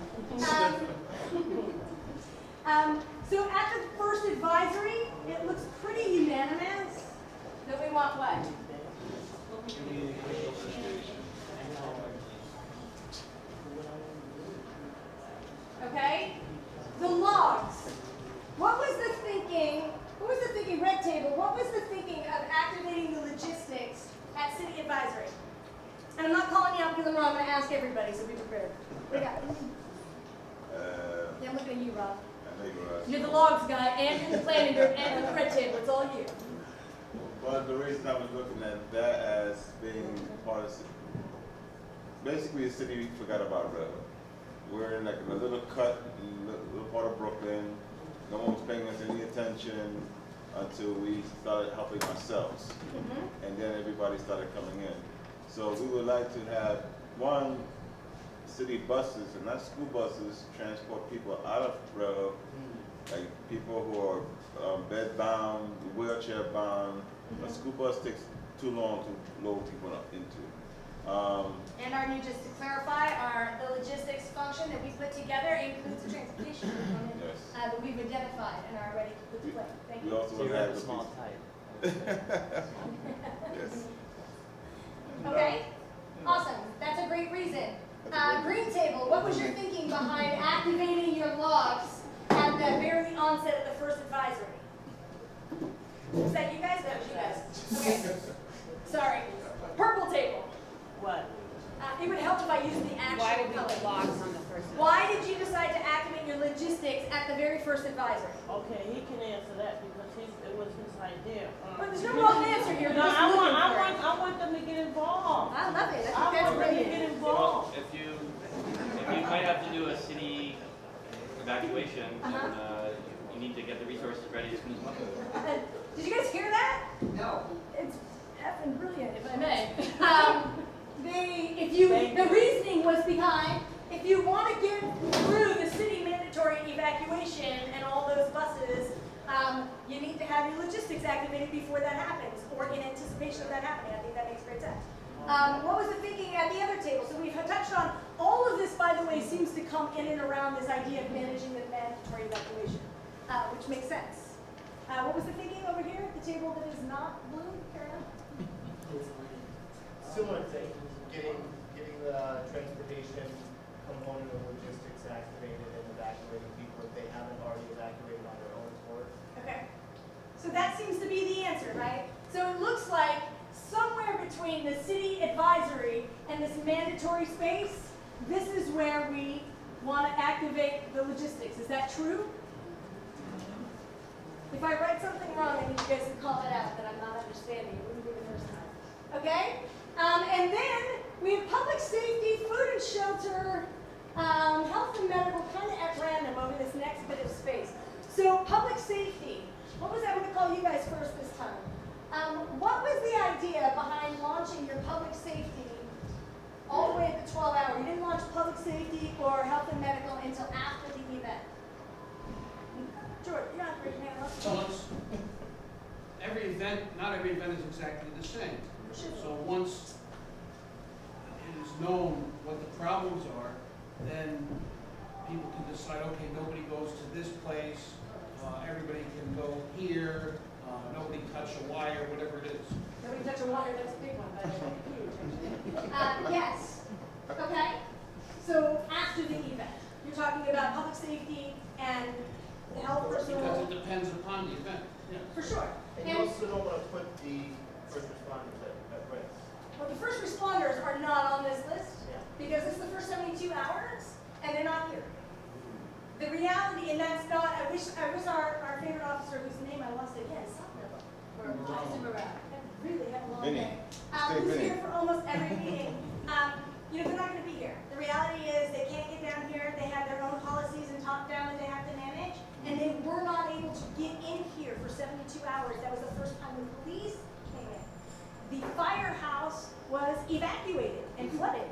So at the first advisory, it looks pretty unanimous that we want what? Okay? The logs. What was the thinking? What was the thinking, red table? What was the thinking of activating the logistics at City Advisory? And I'm not calling you out because I'm wrong. I'm going to ask everybody, so be prepared. What do you got? Yeah, I'm looking at you, Rob. I know you're right. You're the logs guy, and you're the planning group, and you're the red table. It's all you. Well, the reason I was looking at that as being part of the city, basically the city forgot about Red Hook. We're in like a little cut, little part of Brooklyn. No one was paying us any attention until we started helping ourselves. And then everybody started coming in. So we would like to have one, city buses, and not school buses, transport people out of Red Hook, like people who are bed bound, wheelchair bound. A school bus takes too long to load people up into. And our new, just to clarify, the logistics function that we put together includes the transportation component that we've identified and are ready to put to play. Thank you. We also So you have have the a small type. Yes. Okay, awesome. That's a great reason. Green table, what was your thinking behind activating your logs at the very onset of the first advisory? Was that you guys? That was you guys. Okay. Sorry. Purple table. What? It would help if I used the actual Why did we color. put logs on the first one? Why did you decide to activate your logistics at the very first advisory? Okay, he can answer that because it was his idea. But there's no wrong answer here. No, We're just I looking for it. want them to get involved. I love it. I think I that's want them to brilliant. get Well, involved. if you might have to do a city evacuation, then you need to get the resources ready as soon as possible. Did you guys hear that? No. It's effing brilliant, if I may. The reasoning was behind, if you want to get through the city mandatory evacuation and all those buses, you need to have your logistics activated before that happens, or in anticipation of that happening. I think that makes great sense. What was the thinking at the other table? So we've touched on all of this, by the way, seems to come in and around this idea of managing the mandatory evacuation, which makes sense. What was the thinking over here at the table that is not blue? Karen? Similar thing, getting the transportation component of logistics activated and evacuating people if they haven't already evacuated on their own accord. Okay. So that seems to be the answer, right? So it looks like somewhere between the city advisory and this mandatory space, this is where we want to activate the logistics. Is that true? If I write something wrong, I need you guys to call it out that I'm not understanding. It wouldn't be the first time. Okay? And then we have public safety, food and shelter, health and medical, kind of at random over this next bit of space. So public safety, what was I going to call you guys first this time? What was the idea behind launching your public safety all the way at the 12 hour? You didn't launch public safety or health and medical until after the event. George, you're not raising your hand. So every event, not every event is exactly the same. So once it is known what the problems are, then people can decide, okay, nobody goes to this place, everybody can go here, nobody touch a wire, whatever it is. Nobody touch a wire, that's a big one, by the way. Huge, actually. Yes. Okay. So after the event, you're talking about public safety and the health personnel. Because it depends upon the event, yeah. For sure. And you also don't want to put the first responders at risk. Well, the first responders are not on this list Yeah. because it's the first 72 hours and they're not here. The reality, and that's not, I wish our favorite officer, whose name I lost again, or Officer Morale. I really had a long Vinny. day. Stay Who's Vinny. here for almost every meeting. They're not going to be here. The reality is they can't get down here. They have their own policies and top down that they have to manage, and they were not able to get in here for 72 hours. That was the first time the police came in. The firehouse was evacuated and flooded,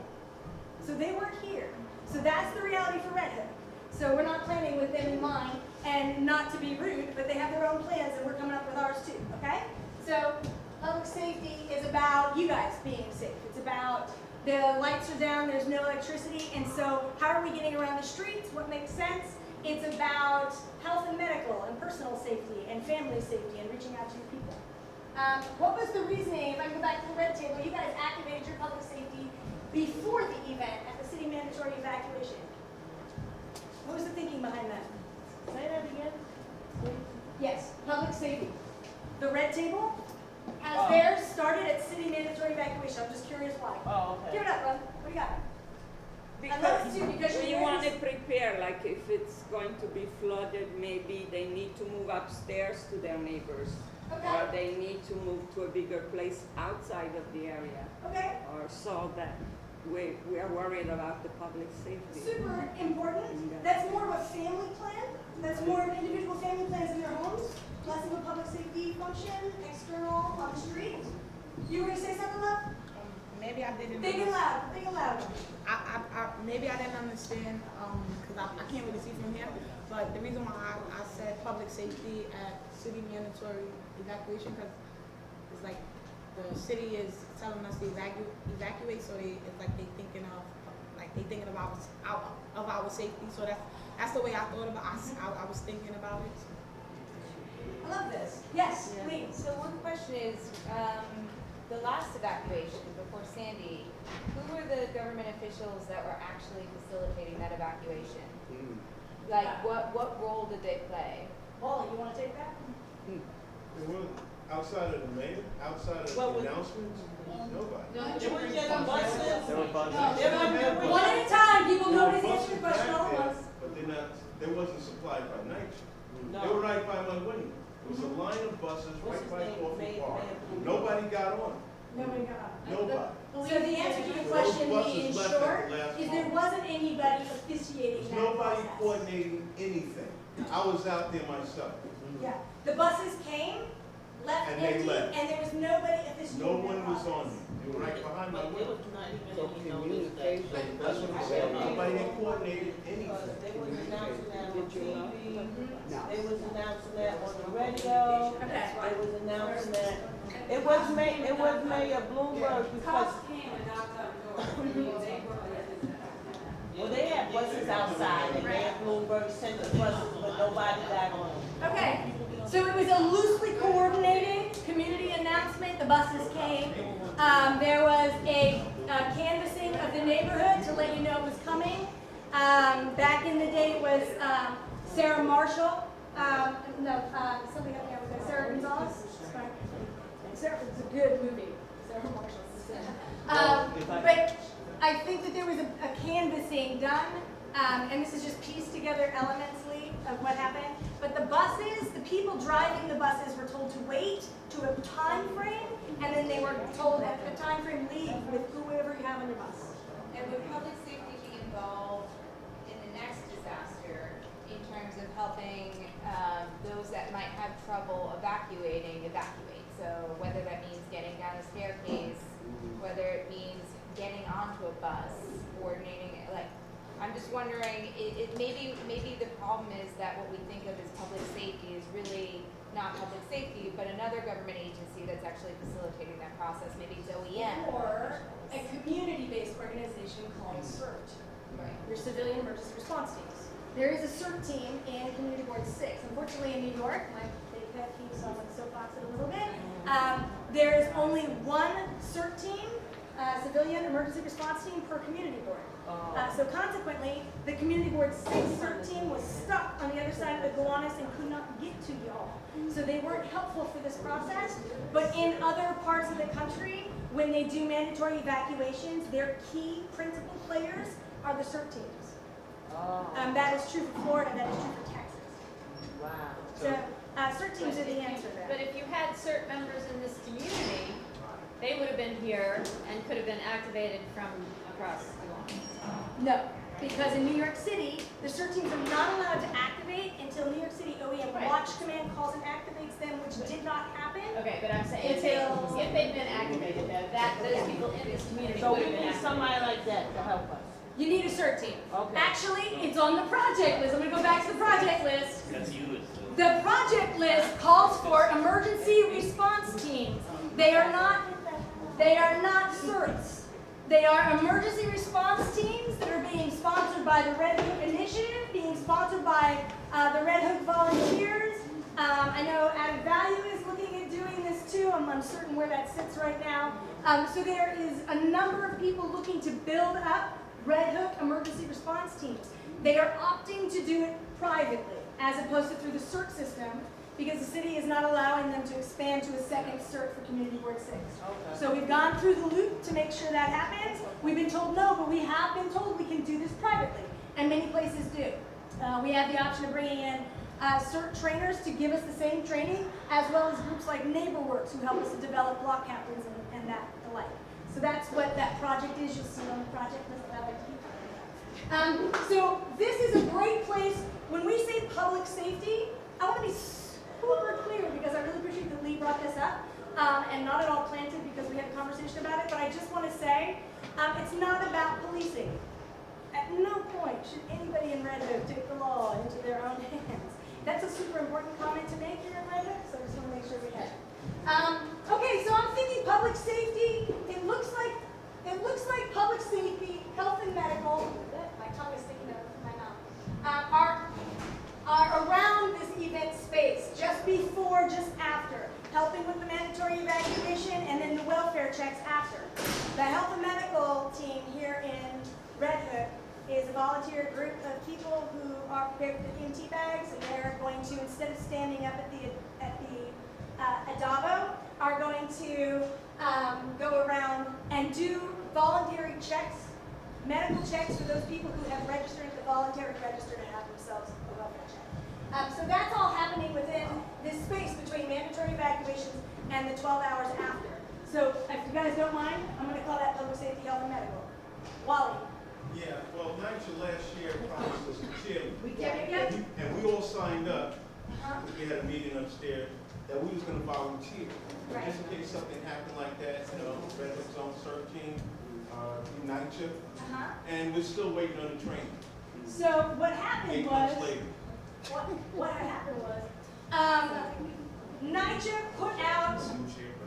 so they weren't here. So that's the reality for Red Hook. So we're not planning with them in mind, and not to be rude, but they have their own plans, and we're coming up with ours too. Okay? So public safety is about you guys being safe. It's about The lights are down, there's no electricity, and so how are we getting around the streets? What makes sense? It's about health and medical and personal safety and family safety and reaching out to your people. What was the reasoning, if I go back to the red table, you guys activated your public safety before the event at the city mandatory evacuation. What was the thinking behind that? Say that again? Yes, public safety. The red table has theirs started at city mandatory evacuation. I'm just curious why. Oh, okay. Give it up, Ron. What do you got? Because because we want to prepare, like if it's going to be flooded, maybe they need to move upstairs to their neighbors. Okay. Or they need to move to a bigger place outside of the area. Okay. Or so that we are worried about the public safety. Super important. That's more of a family plan. That's more of individual family plans in their homes. Less of a public safety function, external, on the street. You were going to say something, love? Maybe I didn't. Big and loud, big and loud. Maybe I didn't understand, because I can't really see from here, but the reason why I said public safety at city mandatory evacuation, because it's like the city is telling us to evacuate, so it's like they thinking about our safety. So that's the way I thought about it. I was thinking about it. I love this. Yes, Yeah. please. So one question is, the last evacuation before Sandy, who were the government officials that were actually facilitating that evacuation? Like, what role did they play? Wally, you want to take that? It wasn't outside of the mayor, outside of the announcements, nobody. No, there were just buses. There were buses. One at a time. People There were notice buses answer the question back all at there, once. But they wasn't supplied by night. No. They were right by my window. There was a line of buses What's right his by name? Coffee May- Park. May- Nobody got on. Nobody got up. Nobody. So the answer to the Those question, buses in left at short, the last is there moment. wasn't anybody officiating that Nobody process. coordinating anything. I was out there myself. Yeah. The buses came, left And they empty, left. and there was nobody officiating No that one was process. on me. They were right behind my But there window. was not even any notice that. That's what I'm saying. Nobody had coordinated Because anything. they was announcing that on TV, No. they was announcing that on the radio, they was announcing that. It was Mayor Bloomberg because. Well, they had buses outside and Mayor Bloomberg sent the buses, but nobody got on them. Okay, so it was a loosely coordinated community announcement. The buses came. There was a canvassing of the neighborhood to let you know it was coming. Back in the day, it was Sarah Marshall. Somebody help me out with that. Sarah Gonzalez. Sarah, it's a good movie. Sarah Marshall. But I think that there was a canvassing done, and this is just pieced together elementally of what happened. But the buses, the people driving the buses were told to wait to a time frame, and then they were told at the time frame leave with whoever you have on your bus. And would public safety be involved in the next disaster in terms of helping those that might have trouble evacuate? So whether that means getting down a staircase, whether it means getting onto a bus, coordinating, like, I'm just wondering, maybe the problem is that what we think of as public safety is really not public safety, but another government agency that's actually facilitating that process. Maybe it's OEM. Or a community-based organization called CERT, your Civilian Emergency Response Teams. There is a CERT team in Community Board 6. Unfortunately, in New York, my big pet peeve, so I'm going to soapbox it a little bit. There is only one CERT team, Civilian Emergency Response Team, per community board. So consequently, the Community Board 6 CERT team was stuck on the other side of the Gowanus and could not get to y'all. So they weren't helpful for this process. But in other parts of the country, when they do mandatory evacuations, their key principal players are the CERT teams. That is true for Florida, that is true for Texas. Wow. So CERT teams are the answer there. But if you had CERT members in this community, they would have been here and could have been activated from across the line. No, because in New York City, the CERT teams are not allowed to activate until New York City OEM Watch Command calls and activates them, which did not happen. Okay, but I'm saying if they'd been activated, though, those people in this community So would we have been need activated. somebody like that to help us. You need a CERT team. Okay. Actually, it's on the project list. I'm gonna go back to the project list. That's you. The project list calls for emergency response teams. They are not CERTs. They are emergency response teams that are being sponsored by the Red Hook Initiative, being sponsored by the Red Hook Volunteers. I know Added Value is looking at doing this too. I'm uncertain where that sits right now. So there is a number of people looking to build up Red Hook emergency response teams. They are opting to do it privately as opposed to through the CERT system, because the city is not allowing them to expand to a second CERT for Community Board 6. Okay. So we've gone through the loop to make sure that happens. We've been told no, but we have been told we can do this privately, and many places do. We have the option of bringing in CERT trainers to give us the same training, as well as groups like NeighborWorks who help us to develop block captains and that alike. So that's what that project is. You'll see on the project list that I like to keep talking about. So this is a great place. When we say public safety, I want to be super clear, because I really appreciate that Lee brought this up, and not at all planted because we had a conversation about it, but I just want to say it's not about policing. At no point should anybody in Red Hook take the law into their own hands. That's a super important comment to make here in Red Hook, so I just want to make sure we have it. Okay, so I'm thinking public safety. It looks like public safety, health and medical. My tongue is sticking out of my mouth. Are around this event space, just before, just after, helping with the mandatory evacuation and then the welfare checks after. The health and medical team here in Red Hook is a volunteer group of people who are prepared with the EMT bags, and they're going to, instead of standing up at the Adavo, are going to go around and do voluntary checks, medical checks for those people who have registered at the voluntary register to have themselves a welfare check. So that's all happening within this space between mandatory evacuations and the 12 hours after. So if you guys don't mind, I'm going to call that public safety, health, and medical. Wally. Yeah, well, NYCHA last year promised us a cheerleader. Yep. And we all signed up, because we had a meeting upstairs, that we was gonna volunteer. Right. Just in case something happened like that, Red Hook Zone 13, NYCHA, and we're still waiting on the training. So what happened 8 was, months later. what had happened was, NYCHA put out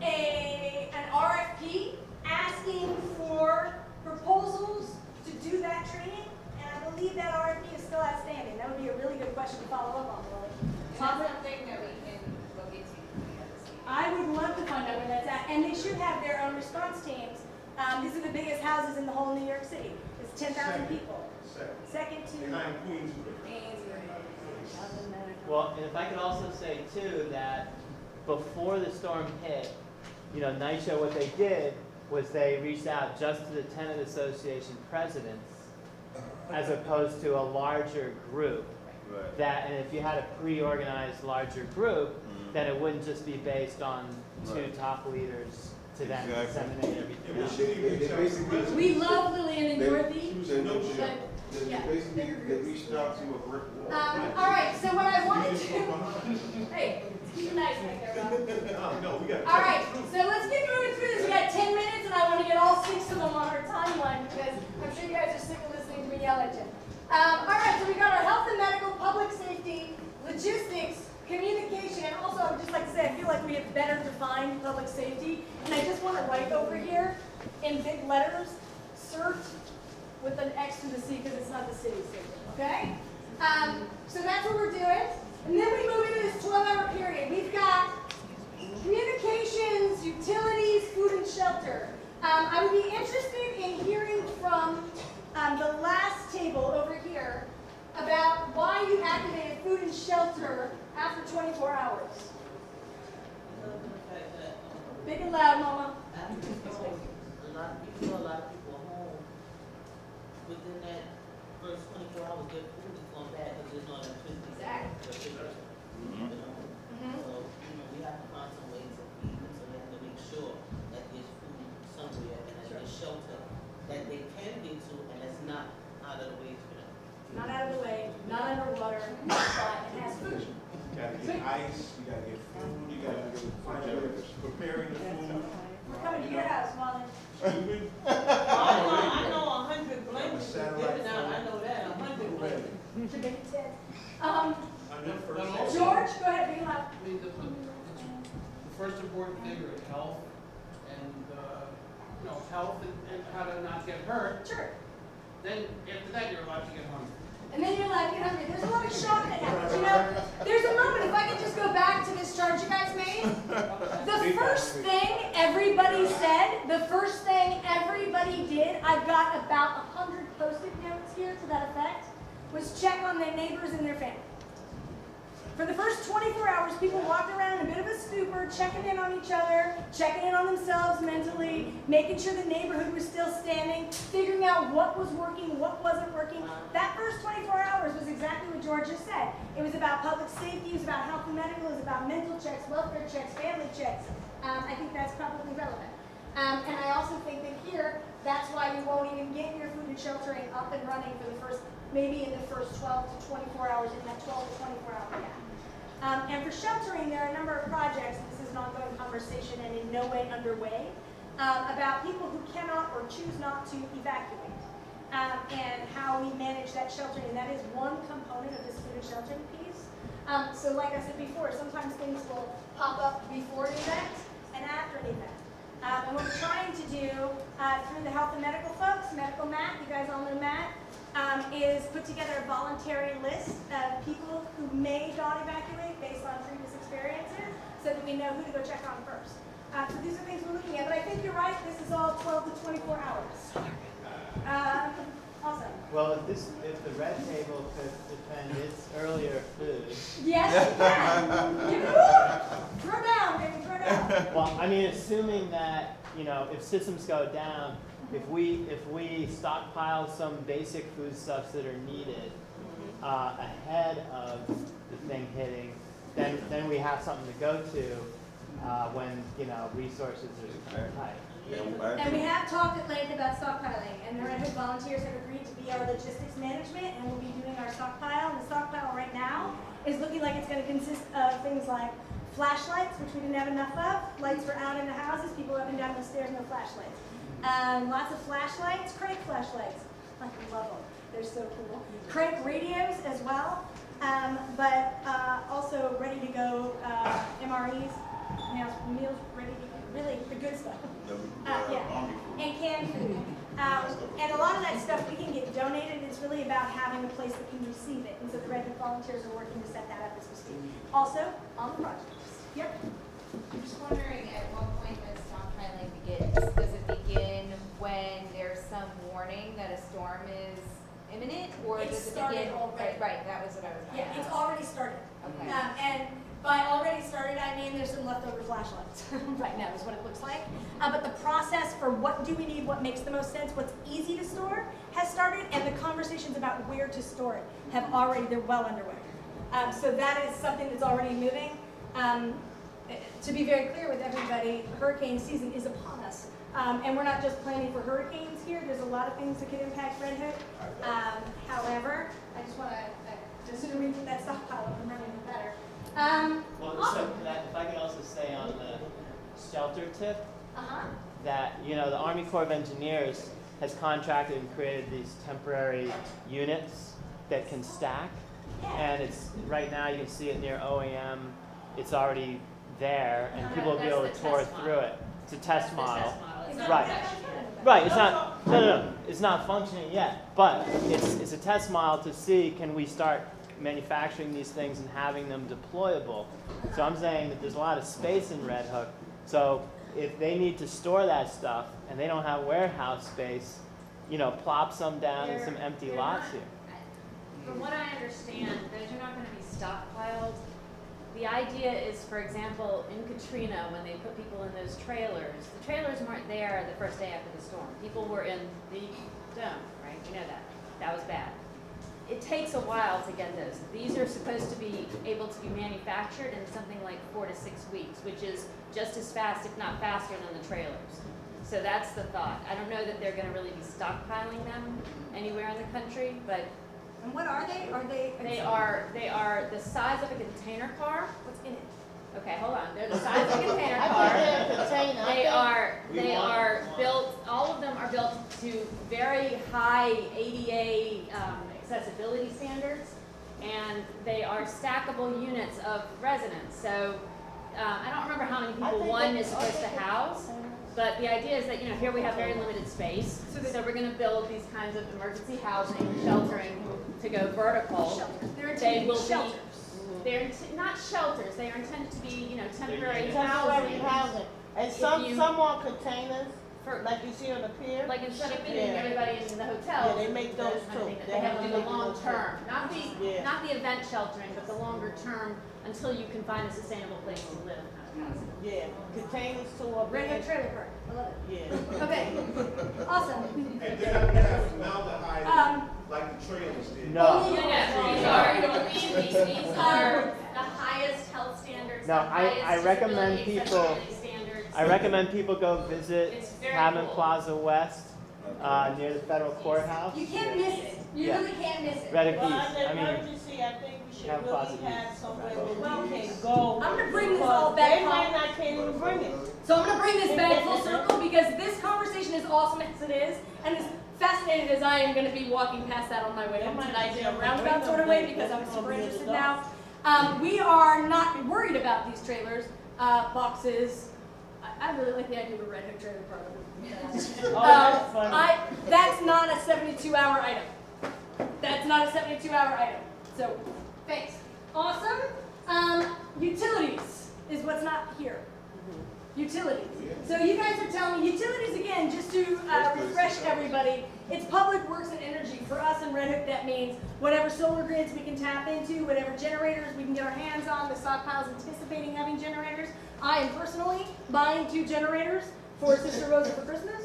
an RFP asking for proposals to do that training, and I believe that RFP is still outstanding. That would be a really good question to follow up on, Lily. That's something that we can look into. I would love to find out where that's at, and they should have their own response teams. These are the biggest houses in the whole New York City. It's 10,000 people. Second to Behind Queens. Well, and if I could also say too that before the storm hit, NYCHA, what they did was they reached out just to the tenant association presidents as opposed to a larger group. Right. That, and if you had a pre-organized larger group, then it wouldn't just be based on two top leaders to then disseminate everything else. We love Lillian and Dorothy. They reached out to a brick wall. All right, so what I wanted to, hey, keep it nice right there, Rob. No, we got. All right, so let's get moving through this. We got 10 minutes, and I want to get all 6 of them on our timeline because I'm sure you guys are sick of listening to me yell at you. All right, so we got our health and medical, public safety, logistics, communication, and also I would just like to say I feel like we have better defined public safety, and I just want to write over here in big letters, CERT, with an X to the C because it's not the city safety, okay? So that's what we're doing. And then we move into this 12-hour period. We've got communications, utilities, food and shelter. I would be interested in hearing from the last table over here about why you activated food and shelter after 24 hours. Big and loud, Mama. A lot of people home within that first 24 hours. Their food is going bad because there's no electricity. Exactly. So we have to find some ways of feeding them. So we have to make sure that there's food somewhere and that there's shelter that they can get to, and it's not out of the way for them. Not out of the way, not underwater, but it has food. You gotta get ice, you gotta get food, you gotta get preparing the food. We're coming to your house, Molly. I know 100 blankets is given out. I know that 100 blankets. To make 10. George, go ahead, bring him up. The first important thing are health and health and how to not get hurt. Sure. Then after that, you're allowed to get hungry. And then you're like, you're hungry. There's a lot of shock that happens. You know, there's a moment, if I could just go back to this chart you guys made. The first thing everybody said, the first thing everybody did, I've got about 100 Post-it notes here to that effect, was check on their neighbors and their family. For the first 24 hours, people walked around in a bit of a stupor, checking in on each other, checking in on themselves mentally, making sure the neighborhood was still standing, figuring out what was working, what wasn't working. That first 24 hours was exactly what George just said. It was about public safety, it was about health and medical, it was about mental checks, welfare checks, family checks. I think that's probably relevant. And I also think that here, that's why you won't even get your food and sheltering up and running for the first, maybe in the first 12 to 24 hours, in that 12 to 24 hour gap. And for sheltering, there are a number of projects, and this is an ongoing conversation and in no way underway, about people who cannot or choose not to evacuate, and how we manage that sheltering. And that is one component of this food and sheltering piece. So like I said before, sometimes things will pop up before an event and after an event. And what we're trying to do through the health and medical folks, Medical Matt, you guys all know Matt, is put together a voluntary list of people who may not evacuate based on previous experiences so that we know who to go check on first. So these are things we're looking at, but I think you're right, this is all 12 to 24 hours. Awesome. Well, if the red table could defend its earlier food. Yes, you can. Give it up. Throw down, baby, throw down. Well, I mean, assuming that, you know, if systems go down, if we stockpile some basic foodstuffs that are needed ahead of the thing hitting, then we have something to go to when, you know, resources are tight. And we have talked at length about stockpiling, and the Red Hook volunteers have agreed to be our logistics management, and we'll be doing our stockpile. And the stockpile right now is looking like it's going to consist of things like flashlights, which we didn't have enough of, lights for out in the houses, people up and down the stairs, no flashlights. Lots of flashlights, crank flashlights. I love them. They're so cool. Crank radios as well, but also ready to go MREs, meals ready to go. Really, the good stuff. Yeah, and canned food. And a lot of that stuff we can get donated. It's really about having a place that can receive it. And so the Red Hook volunteers are working to set that up as we speak. Also, on the project. Yep. I'm just wondering at what point does stockpiling begins? Does it begin when there's some warning that a storm is imminent, or does it begin already? Right, that was what I was asking. Yeah, it's already started. Okay. And by already started, I mean there's some leftover flashlights right now is what it looks like. But the process for what do we need, what makes the most sense, what's easy to store has started, and the conversations about where to store it they're well underway. So that is something that's already moving. To be very clear with everybody, hurricane season is upon us. And we're not just planning for hurricanes here. There's a lot of things that could impact Red Hook. However, I just want to, as soon as we get that stockpile up and running, better. Well, so if I could also say on the shelter tip, that, you know, the Army Corps of Engineers has contracted and created these temporary units that can stack. And it's, right now you can see it near OEM. It's already there, and people will be able to tour through it. It's a test model. Right. Right, it's not, no, it's not functioning yet, but it's a test model to see, can we start manufacturing these things and having them deployable. So I'm saying that there's a lot of space in Red Hook, so if they need to store that stuff and they don't have warehouse space, you know, plop some down in some empty lots here. From what I understand, those are not going to be stockpiled. The idea is, for example, in Katrina, when they put people in those trailers, the trailers weren't there the first day after the storm. People were in the dome, right? You know that. That was bad. It takes a while to get those. These are supposed to be able to be manufactured in something like 4 to 6 weeks, which is just as fast, if not faster, than the trailers. So that's the thought. I don't know that they're going to really be stockpiling them anywhere in the country, but. And what are they? They are the size of a container car. What's in it? Okay, hold on. They're the size of a container car. They are built. All of them are built to very high ADA accessibility standards, and they are stackable units of residence. So I don't remember how many people one is supposed to house, But the idea is that, you know, here we have very limited space, so we're gonna build these kinds of emergency housing, sheltering to go vertical. They're They intended will to be shelters. They're not shelters, they are intended to be, you know, temporary Temporary housing. housing. And If some you- are containers, like you see on the pier. Like instead of Yeah. fitting everybody into the hotel. Yeah, they make those too. They have to do the make long those term, too. not the, Yeah. not the event sheltering, but the longer term until you can find a sustainable place to live. Yeah, containers too are Red big. Hook Trailer Park, I love it. Yeah. Okay, awesome. And they're not gonna have formaldehyde like the trailers did. No. These are the highest health standards, No, the I highest recommend disability people, accessibility standards. I recommend people go visit It's very Hammond cool. Plaza West, near the federal courthouse. You can't miss it. You Yeah. really can't miss it. Red Hook Well, East, an I mean, emergency, I think we should have really possibilities. have somewhere where we can go. I'm gonna bring this all because back They home. might not can't even bring it. So I'm gonna bring this back full circle because this conversation is awesome as it is, and as fascinated as I am gonna be walking past that on my way home tonight in a roundabout sort of way because I'm super interested now. We are not worried about these trailers, boxes. I really like the idea of a Red Hook trailer park. that's funny. That's not a 72-hour item. That's not a 72-hour item. So, thanks. Awesome. Utilities is what's not here. Utilities. So you guys are telling me utilities again, just to refresh everybody. It's public works and energy. For us in Red Hook, that means whatever solar grids we can tap into, whatever generators we can get our hands on. The stockpile's anticipating having generators. I am personally buying 2 generators for Sister Rosa for Christmas.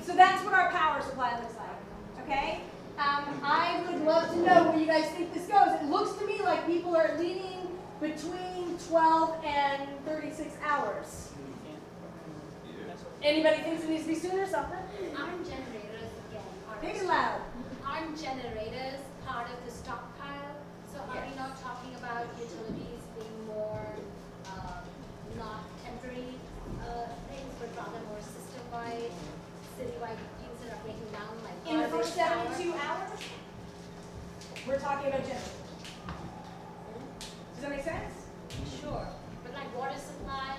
So that's what our power supply looks like. Okay. I would love to know where you guys think this goes. It looks to me like people are leaning between 12 and 36 hours. Anybody thinks it needs to be sooner or something? Aren't generators again? Big and loud. Aren't generators part of the stockpile? So are we not talking about utilities being more not temporary things, but rather more system-wide, citywide things that are breaking down like In the first garbage, 72 power? hours, we're talking about generators. Does that make sense? Sure, but like water supply,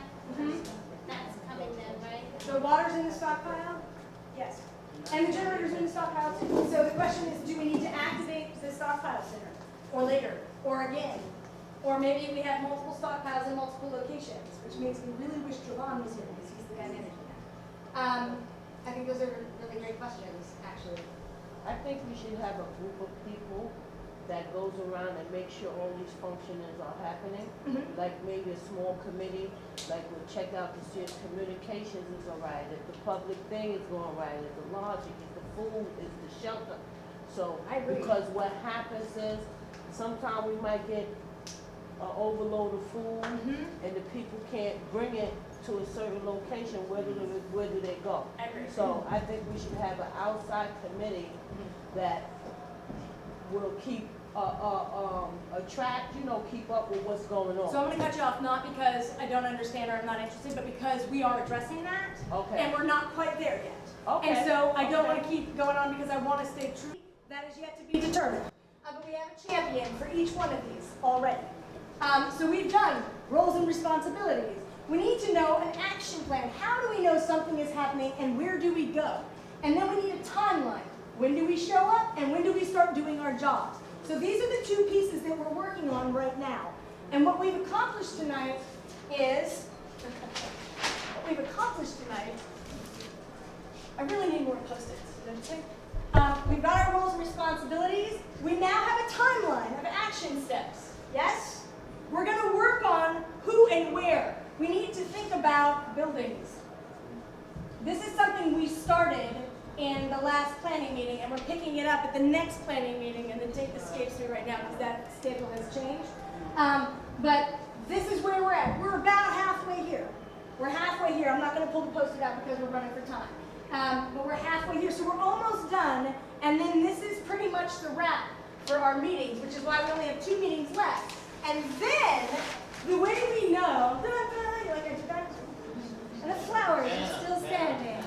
that's coming then, right? So water's in the stockpile? Yes. And the generator's in the stockpile too. So the question is, do we need to activate the stockpile sooner? Or later? Or again? Or maybe we have multiple stockpiles in multiple locations, which makes me really wish Jovan was here because he's the guy managing that. I think those are really great questions, actually. I think we should have a group of people that goes around and makes sure all these functionings are happening. Like maybe a small committee, like we'll check out to see if communications is all right, if the public thing is going right, if the logic, if the food, if the shelter. So, I agree. because what happens is, sometimes we might get an overload of food and the people can't bring it to a certain location, where do they go? I agree. So I think we should have an outside committee that will keep keep up with what's going on. So I'm going to cut you off, not because I don't understand or I'm not interested, but because we are addressing that, Okay. and we're not quite there yet. Okay. And so I don't want to keep going on because I want to stay true. That is yet to be determined. But we have a champion for each one of these already. So we've done roles and responsibilities. We need to know an action plan. How do we know something is happening and where do we go? And then we need a timeline. When do we show up and when do we start doing our jobs? So these are the 2 pieces that we're working on right now. And what we've accomplished tonight is, I really need more Post-its, don't you? We've got our roles and responsibilities. We now have a timeline of action steps, yes? We're gonna work on who and where. We need to think about buildings. This is something we started in the last planning meeting, and we're picking it up at the next planning meeting, and the date escapes me right now because that schedule has changed. But this is where we're at. We're about halfway here. We're halfway here. I'm not going to pull the Post-it out because we're running for time. But we're halfway here, so we're almost done, and then this is pretty much the wrap for our meetings, which is why we only have 2 meetings left. And then, the way we know, you like I did that? And the flowers are still standing.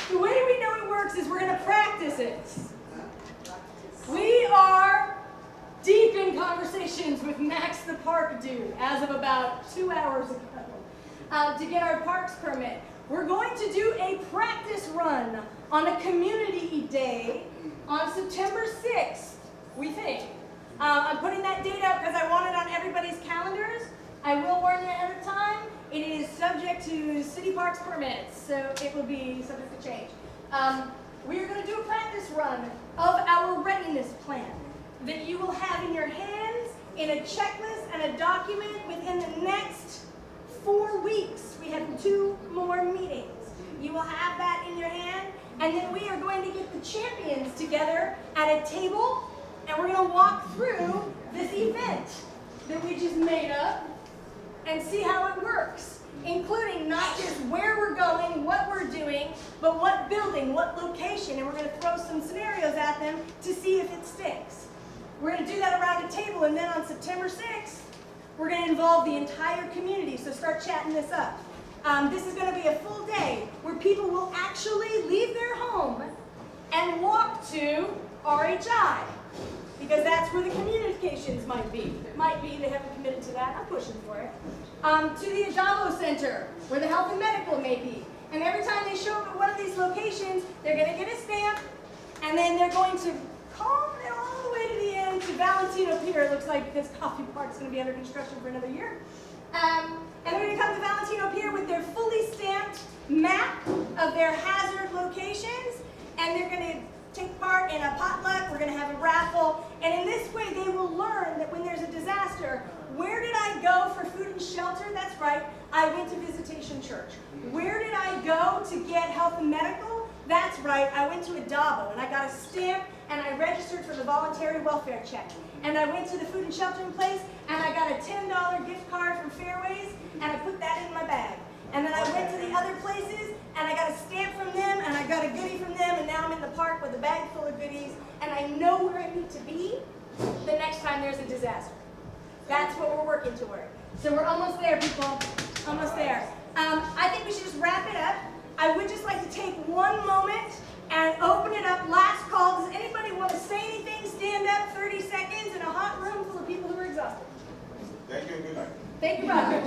The way we know it works is we're going to practice it. We are deep in conversations with Max the park dude as of about 2 hours ago to get our parks permit. We're going to do a practice run on a community day on September 6th, we think. I'm putting that date out because I want it on everybody's calendars. I will warn you ahead of time. It is subject to city parks permits, so it will be subject to change. We are going to do a practice run of our readiness plan that you will have in your hands in a checklist and a document within the next 4 weeks. We have 2 more meetings. You will have that in your hand, and then we are going to get the champions together at a table, and we're going to walk through this event that we just made up and see how it works, including not just where we're going, what we're doing, but what building, what location, and we're going to throw some scenarios at them to see if it sticks. We're going to do that around a table, and then on September 6th, we're going to involve the entire community, so start chatting this up. This is going to be a full day where people will actually leave their home and walk to RHI, because that's where the communications might be. Might be, they haven't committed to that, I'm pushing for it. To the Adamo Center, where the health and medical may be. And every time they show up at one of these locations, they're going to get a stamp, and then they're going to calm it all the way to the end to Valentino Pier, it looks like, because Coffee Park's going to be under construction for another year. And they're going to come to Valentino Pier with their fully stamped map of their hazard locations, and they're going to take part in a potluck, we're going to have a raffle, and in this way they will learn that when there's a disaster, where did I go for food and shelter? That's right, I went to Visitation Church. Where did I go to get health and medical? That's right, I went to Adamo, and I got a stamp, and I registered for the voluntary welfare check. And I went to the food and sheltering place, and I got a $10 gift card from Fairways, and I put that in my bag. And then I went to the other places, and I got a stamp from them, and I got a goodie from them, and now I'm in the park with a bag full of goodies, and I know where I need to be the next time there's a disaster. That's what we're working toward. So we're almost there, people. Almost there. I think we should just wrap it up. I would just like to take one moment and open it up. Last call. Does anybody want to say anything? Stand up 30 seconds in a hot room full of people who are exhausted. Thank you and good night. Thank you, Roger.